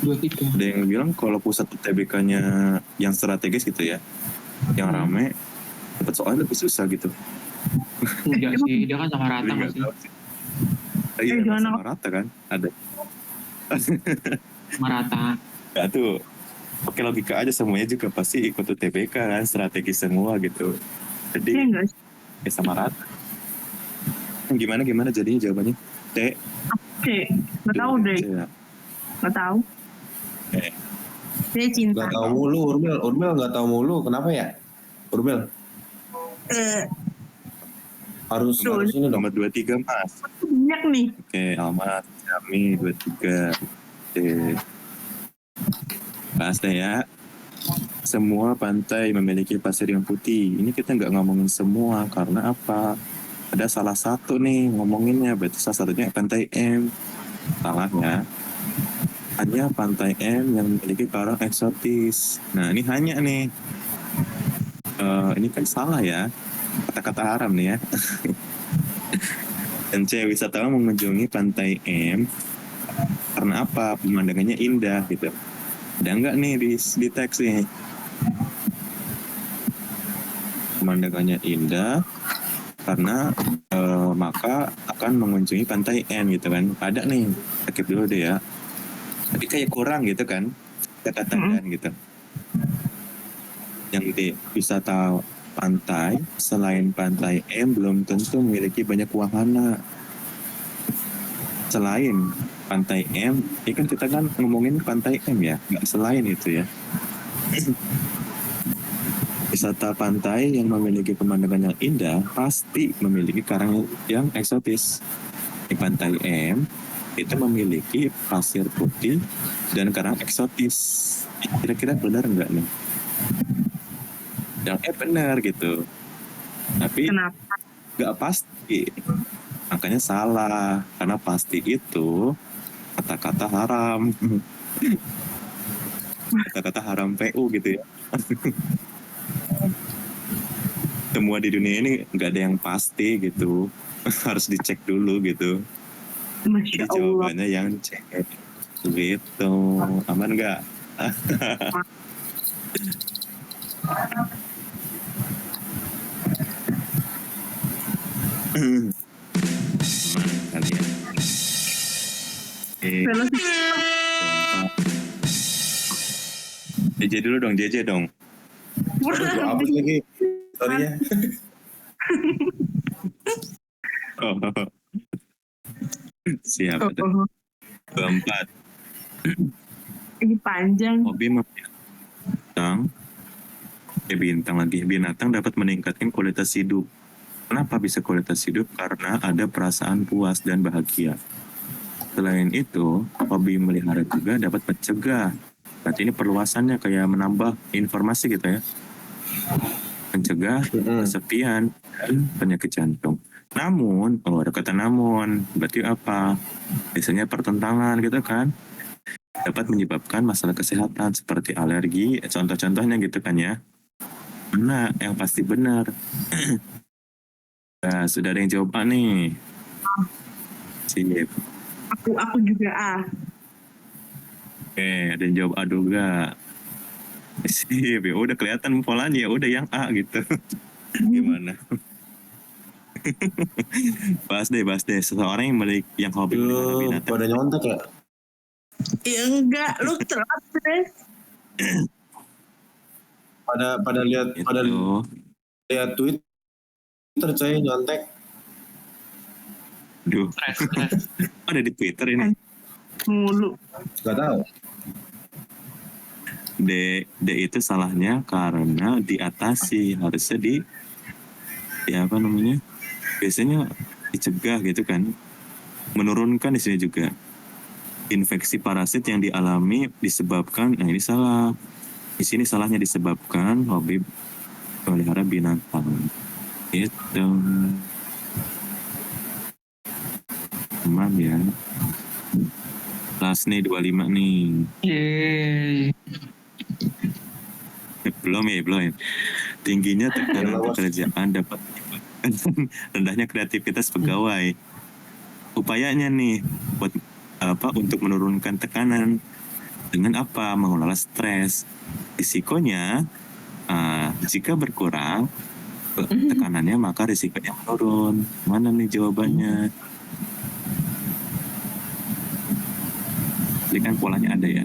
23. Ada yang bilang kalau pusat UTBK-nya yang strategis gitu ya, yang rame, dapat soalnya lebih susah gitu. Enggak sih, dia kan sama rata Jadi nggak nggak sih? tahu sih. Iya, emang gimana? sama rata kan? Ada. Sama rata. Nggak tuh. Oke, logika aja semuanya juga pasti ikut UTBK kan, strategi semua gitu. Iya Jadi enggak sih? ya sama rata. Gimana jadinya jawabannya? T. Oke, nggak tahu deh, Ya. nggak tahu. Eh. Dia cinta. Nggak tahu mulu, Urmel nggak tahu mulu. Kenapa ya? Urmel harus ini dong. Nomor 23 Mas. Banyak nih. Oke, Almat, Jami 23. Oke. Bahas deh ya. Semua pantai memiliki pasir yang putih. Ini kita nggak ngomongin semua karena apa? Ada salah satu nih ngomonginnya, berarti salah satunya pantai M. Salahnya hanya pantai M yang memiliki karang eksotis. Nah ini hanya nih, ini kan salah ya, kata-kata haram nih ya. Dan C, wisatawan mengunjungi pantai M karena apa? Pemandangannya indah gitu. Ada nggak nih di teks nih? Pemandangannya indah karena maka akan mengunjungi pantai N gitu kan. Ada nih, skip dulu deh ya. Tapi kayak kurang gitu kan, kita katakan gitu. Yang di wisata pantai selain pantai M belum tentu memiliki banyak wahana. Selain pantai M, ini kan kita kan ngomongin pantai M ya, nggak selain itu ya. Wisata pantai yang memiliki pemandangan yang indah pasti memiliki karang yang eksotis. Di pantai M itu memiliki pasir putih dan karang eksotis. Kira-kira benar nggak nih? Yang benar gitu. Tapi Kenapa? nggak pasti. Makanya salah karena pasti itu kata-kata haram. Kata-kata haram PU gitu ya. Semua di dunia ini nggak ada yang pasti gitu. Harus dicek dulu gitu. Masya Jadi Allah. jawabannya yang cek gitu. Aman nggak? Aman kalian. JJ dulu dong, JJ dong. Gua hapus lagi. Sorry ya. Oh. Siap. Oh, 24. ini panjang. Hobi binatang. Bintang lagi. Binatang dapat meningkatkan kualitas hidup. Kenapa bisa kualitas hidup? Karena ada perasaan puas dan bahagia. Selain itu, hobi melihara juga dapat mencegah. Berarti ini perluasannya kayak menambah informasi gitu ya. Mencegah kesepian dan penyakit jantung. Namun, ada kata namun, berarti apa? Biasanya pertentangan gitu kan. Dapat menyebabkan masalah kesehatan seperti alergi, contoh-contohnya gitu kan ya. Nah, yang pasti benar. Nah, sudah ada yang jawab A nih. Sip. Aku juga A. Oke, ada yang jawab A juga. Sip, ya udah kelihatan polanya, ya udah yang A gitu. Gimana? bahas deh. Seseorang yang hobi melihara binatang. Pada nyontek ya? Ya enggak, lu telat deh. Pada lihat Gitu. lihat Twitter saya nyontek. Duh, Stres. ada di Twitter ini. Mulu. Gak tahu. D itu salahnya karena diatasi, harusnya di apa namanya? Biasanya dicegah gitu kan. Menurunkan di sini juga. Infeksi parasit yang dialami disebabkan, nah ini salah. Di sini salahnya disebabkan hobi melihara binatang. Itu aman ya. Kelas nih 25 nih. Yeay. Belum ya. Tingginya tekanan pekerjaan dapat menyebabkan rendahnya kreativitas pegawai. Upayanya nih buat untuk menurunkan tekanan dengan apa? Mengelola stres. Risikonya jika berkurang tekanannya maka risikonya menurun. Mana nih jawabannya? Jadi kan polanya ada ya.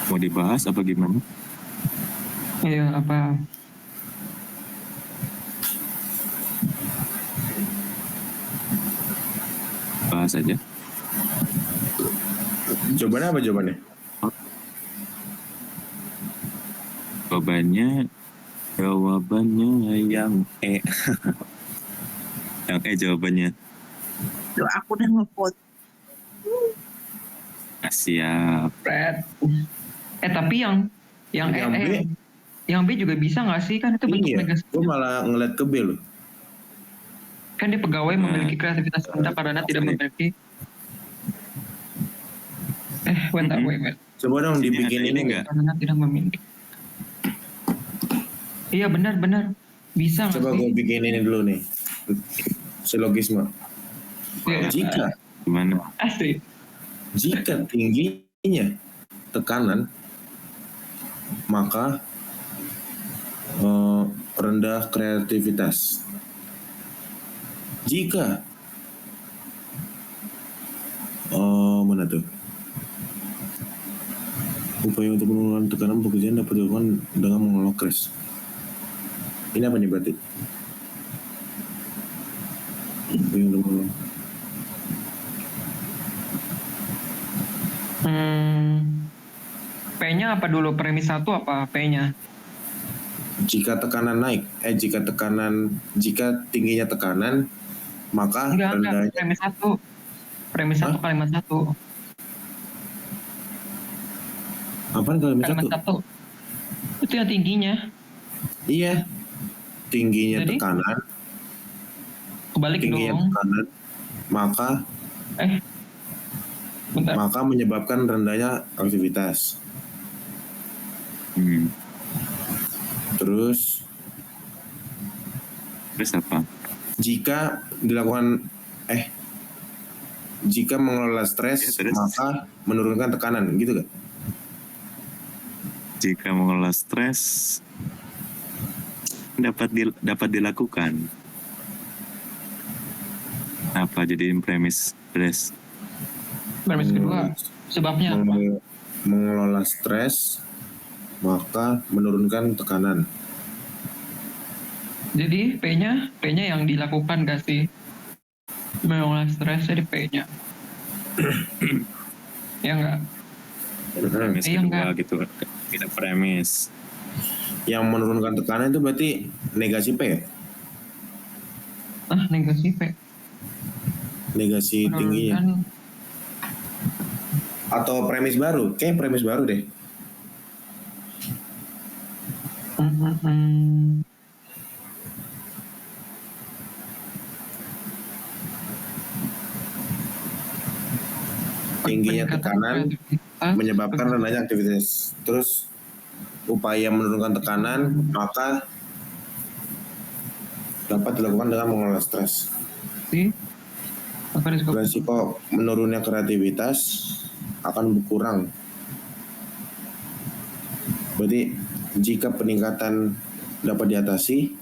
Mau dibahas apa gimana? Iya, apa? Bahas aja. Jawabannya apa jawabannya? Jawabannya yang E. Yang E jawabannya. Tuh, aku udah nge-vote. Nah, siap. Fred. Tapi yang Yang B? yang B juga bisa nggak sih? Kan itu bentuk Iya, negasi. gue malah ngeliat ke B loh. Kan dia pegawai Nah, memiliki kreativitas rendah karena tidak oke. memiliki. Wait. Coba dong Sini dibikin ada ini nggak? Karena tidak memiliki. Iya benar. Bisa nggak Coba sih? gue bikin ini dulu nih. Silogisme. Iya. Gimana? Asli. Jika tingginya tekanan, maka rendah kreativitas. Jika mana tuh? Upaya untuk menurunkan tekanan pekerjaan dapat dilakukan dengan mengelola crash. Ini apa nih berarti? Upaya untuk mengelola. P-nya apa dulu? Premis 1 apa P-nya? Jika tekanan naik, jika tingginya tekanan, maka Enggak, rendahnya. premis 1. Premis 1 Hah? kalimat 1. Apaan kalimat Kalimat satu? 1. Itu yang tingginya. Iya, tingginya Jadi? tekanan, Kebalik dong. maka Bentar. maka menyebabkan rendahnya aktivitas. Terus apa? jika mengelola stres, Ya, terus? maka menurunkan tekanan, gitu kan? Jika mengelola stres dapat dilakukan. Apa jadiin premis stres? Premis kedua. Sebabnya apa? Mengelola stres, maka menurunkan tekanan. Jadi P-nya yang dilakukan gak sih? Mengelola stres jadi P-nya. Ya enggak? Premis Iya, kedua enggak. gitu. Kita premis. Yang menurunkan tekanan itu berarti negasi P ya? Negasi P. Negasi tingginya. Menurunkan. Atau premis baru? Kayak premis baru deh. Tingginya tekanan menyebabkan rendahnya aktivitas. Terus upaya menurunkan tekanan maka dapat dilakukan dengan mengelola stres. Resiko menurunnya kreativitas akan berkurang. Berarti jika peningkatan dapat diatasi,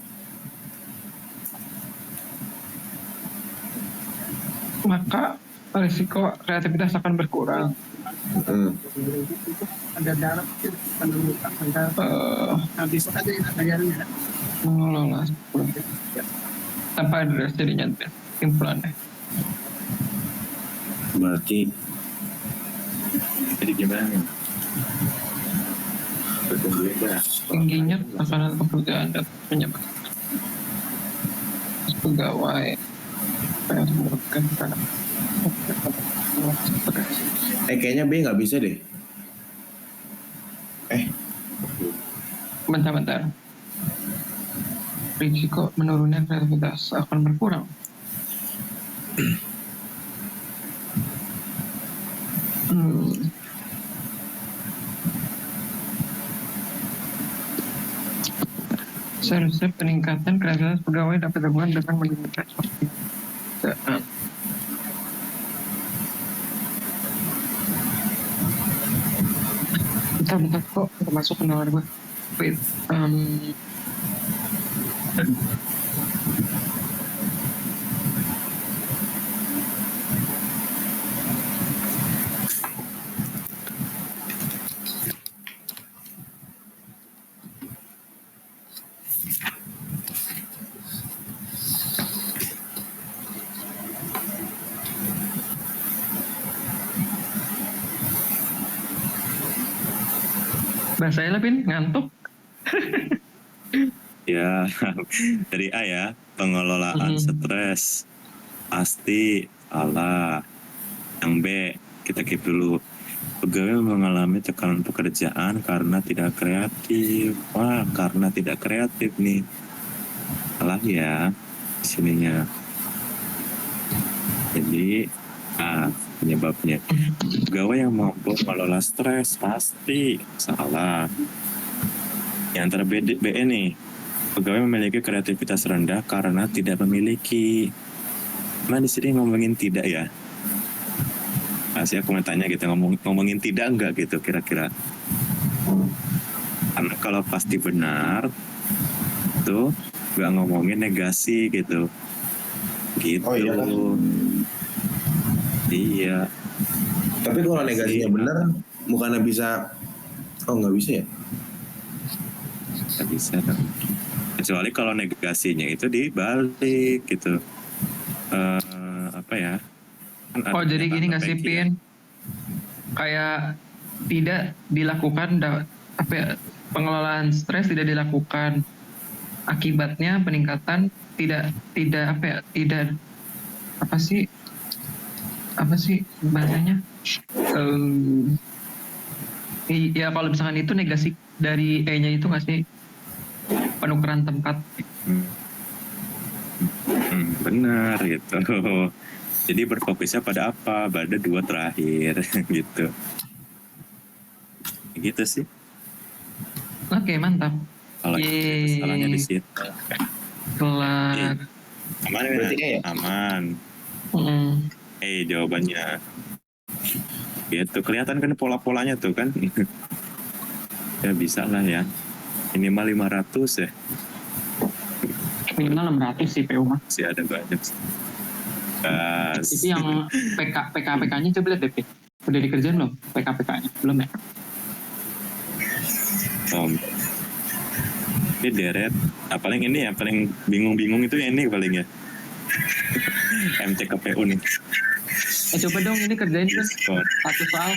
maka risiko kreativitas akan berkurang. Mengelola tanpa ada jadinya timbulannya. berarti Jadi gimana? Tingginya tekanan pekerjaan dan menyebabkan pegawai yang menyebabkan tekanan. kayaknya B nggak bisa deh. Bentar. Risiko menurunnya kreativitas akan berkurang. Seharusnya peningkatan kreativitas pegawai dapat dilakukan dengan meningkatkan pekerjaan. Bentar kok nggak masuk ke nomor gue. Wait, bahasa lah Pin, ngantuk. Ya, dari A ya, pengelolaan stres. Pasti salah. Yang B, kita keep dulu. Pegawai mengalami tekanan pekerjaan karena tidak kreatif. Wah, karena tidak kreatif nih. Salah ya, sininya. Jadi, penyebabnya. Pegawai yang mampu mengelola stres pasti salah. Yang antara B nih, pegawai memiliki kreativitas rendah karena tidak memiliki. Nah di sini ngomongin tidak ya? Masih aku mau tanya gitu, ngomongin tidak enggak gitu kira-kira? Karena kalau pasti benar, tuh nggak ngomongin negasi gitu. Gitu. Oh iya kan? Iya. Tapi kalau negasinya benar, bukannya bisa? Oh nggak bisa ya? Nggak bisa dong. Kecuali kalau negasinya itu dibalik gitu. Apa ya? Kan Oh ada jadi gini nggak sih pernyataan Pin? Kayak tidak dilakukan apa ya, pengelolaan stres tidak dilakukan. Akibatnya peningkatan tidak apa ya, tidak apa sih bahasanya? Ya kalau misalkan itu negasi dari E-nya itu nggak sih, penukaran tempat. Benar gitu. Jadi berfokusnya pada apa? Pada dua terakhir gitu. Gitu sih. Oke, mantap. Kalau Yeay. salahnya di situ. Kelar. Aman ya? Berarti ya? Aman. Jawabannya. Gitu, kelihatan kan pola-polanya tuh kan. Ya bisa lah ya. Minimal 500 ya. Minimal 600 sih PU mah. Masih ada banyak. Itu yang PK-PK-nya coba lihat deh, Pi. Udah dikerjain belum PK-PK-nya? Belum ya? Ini deret. Paling ini ya, paling bingung-bingung itu ya ini paling ya. MTKPU nih. Coba dong ini kerjain kan. Skor. Satu soal.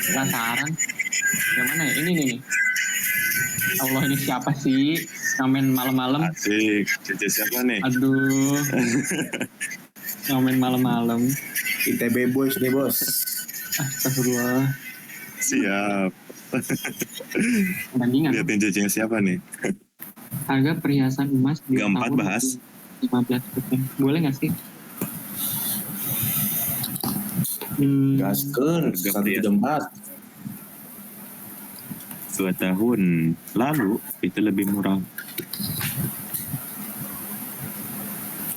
Penasaran. Yang mana ya? Ini nih. Allah, ini siapa sih? Ngamen malam-malam. Asik. Cici siapa nih? Aduh. Ngamen malam-malam. ITB boys nih bos. Astagfirullah. Siap. Bandingan. Liatin cicinya siapa nih? Harga perhiasan emas di Keempat tahun bahas. 15%. Boleh nggak sih? Gaskeun 134. 2 tahun lalu itu lebih murah.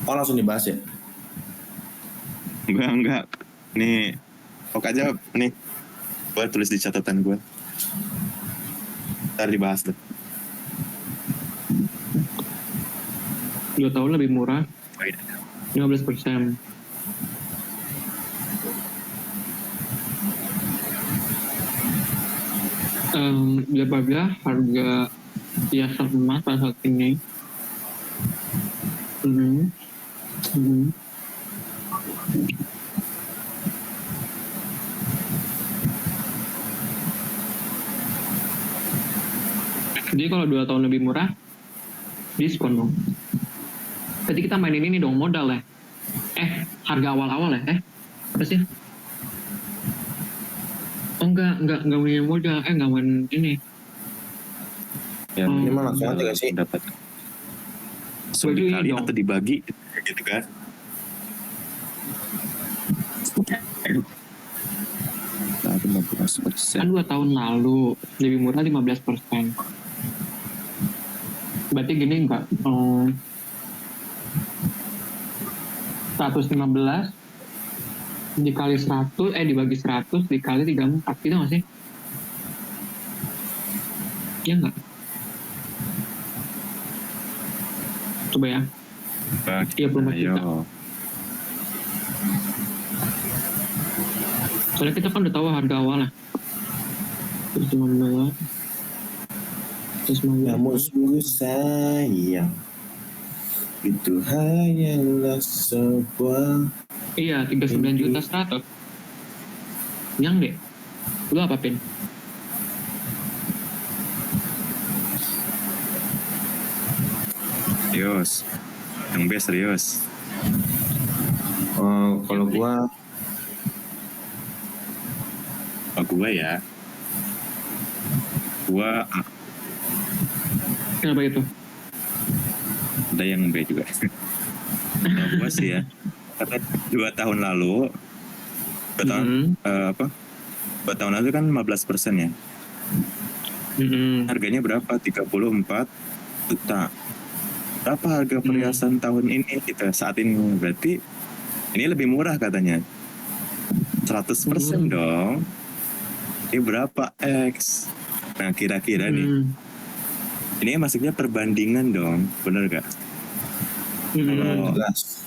Oh langsung dibahas ya? Enggak. Nih, pokoknya nih, gue tulis di catatan gue. Ntar dibahas tuh. 2 tahun lebih murah. Oh, iya. 15%. Bla harga hiasan emas pada saat ini. Jadi kalau 2 tahun lebih murah, diskon dong. Berarti kita mainin ini dong, modal ya. Harga awal-awal ya. Apa sih? Oh enggak mainin modal, enggak mainin ini. Ya, Ini mah langsung aja gak sih? dapat. So, Bagi dikali dong. atau dibagi gitu kan. Lalu 15%. Kan 2 tahun lalu lebih murah 15%. Berarti gini enggak? 115 dikali 100, dibagi 100 dikali 34, gitu nggak sih? Ya nggak? Coba ya, 34 juta. Ayo. Soalnya kita kan udah tahu harga awalnya. Terus cuma menolak. Terus mau Namun sungguh sayang, itu hanyalah sebuah iya 39 juta 100. Yang deh. Lu apa Pin? Serius. Yang B serius. kalau gua Gua ya. Gua A. Kenapa itu? Ada yang B juga. Nah, gua sih ya. Karena 2 tahun lalu, 2 tahun apa? 2 tahun lalu kan 15% ya. Harganya berapa? 34 juta. Berapa harga perhiasan tahun ini kita saat ini? Berarti ini lebih murah katanya. 100% dong. Ini berapa X? Nah kira-kira nih. Ini masuknya perbandingan dong, bener gak? Kalau jelas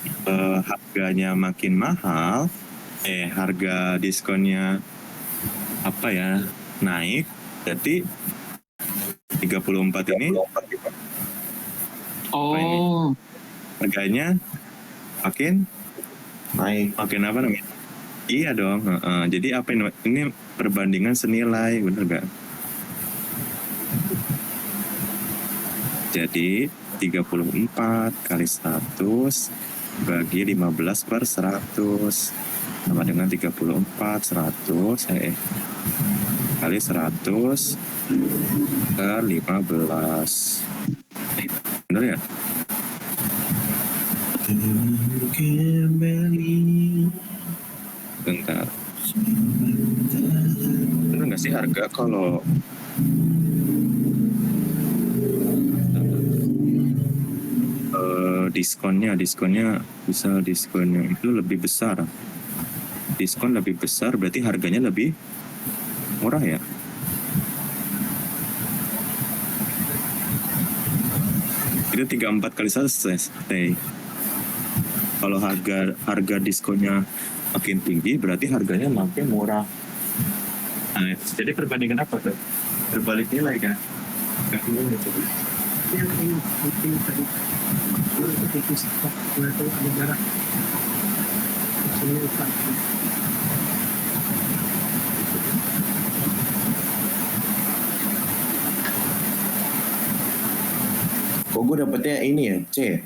harganya makin mahal, harga diskonnya apa ya naik, berarti 34 ini Oh, harganya makin naik. apa namanya? Iya dong. Jadi apa ini perbandingan senilai, bener gak? Jadi 34 kali 100 bagi 15 per 100 sama dengan 34 100 kali 100 per 15. Bener ya? Bentar. Bener nggak sih harga kalau diskonnya bisa diskonnya itu lebih besar. Diskon lebih besar berarti harganya lebih murah ya? Itu 34 kali 100 stay. Kalau harga diskonnya makin tinggi berarti harganya makin murah. Nah, jadi perbandingan apa tuh? Berbalik nilai kan? Kok gue dapetnya ini ya C.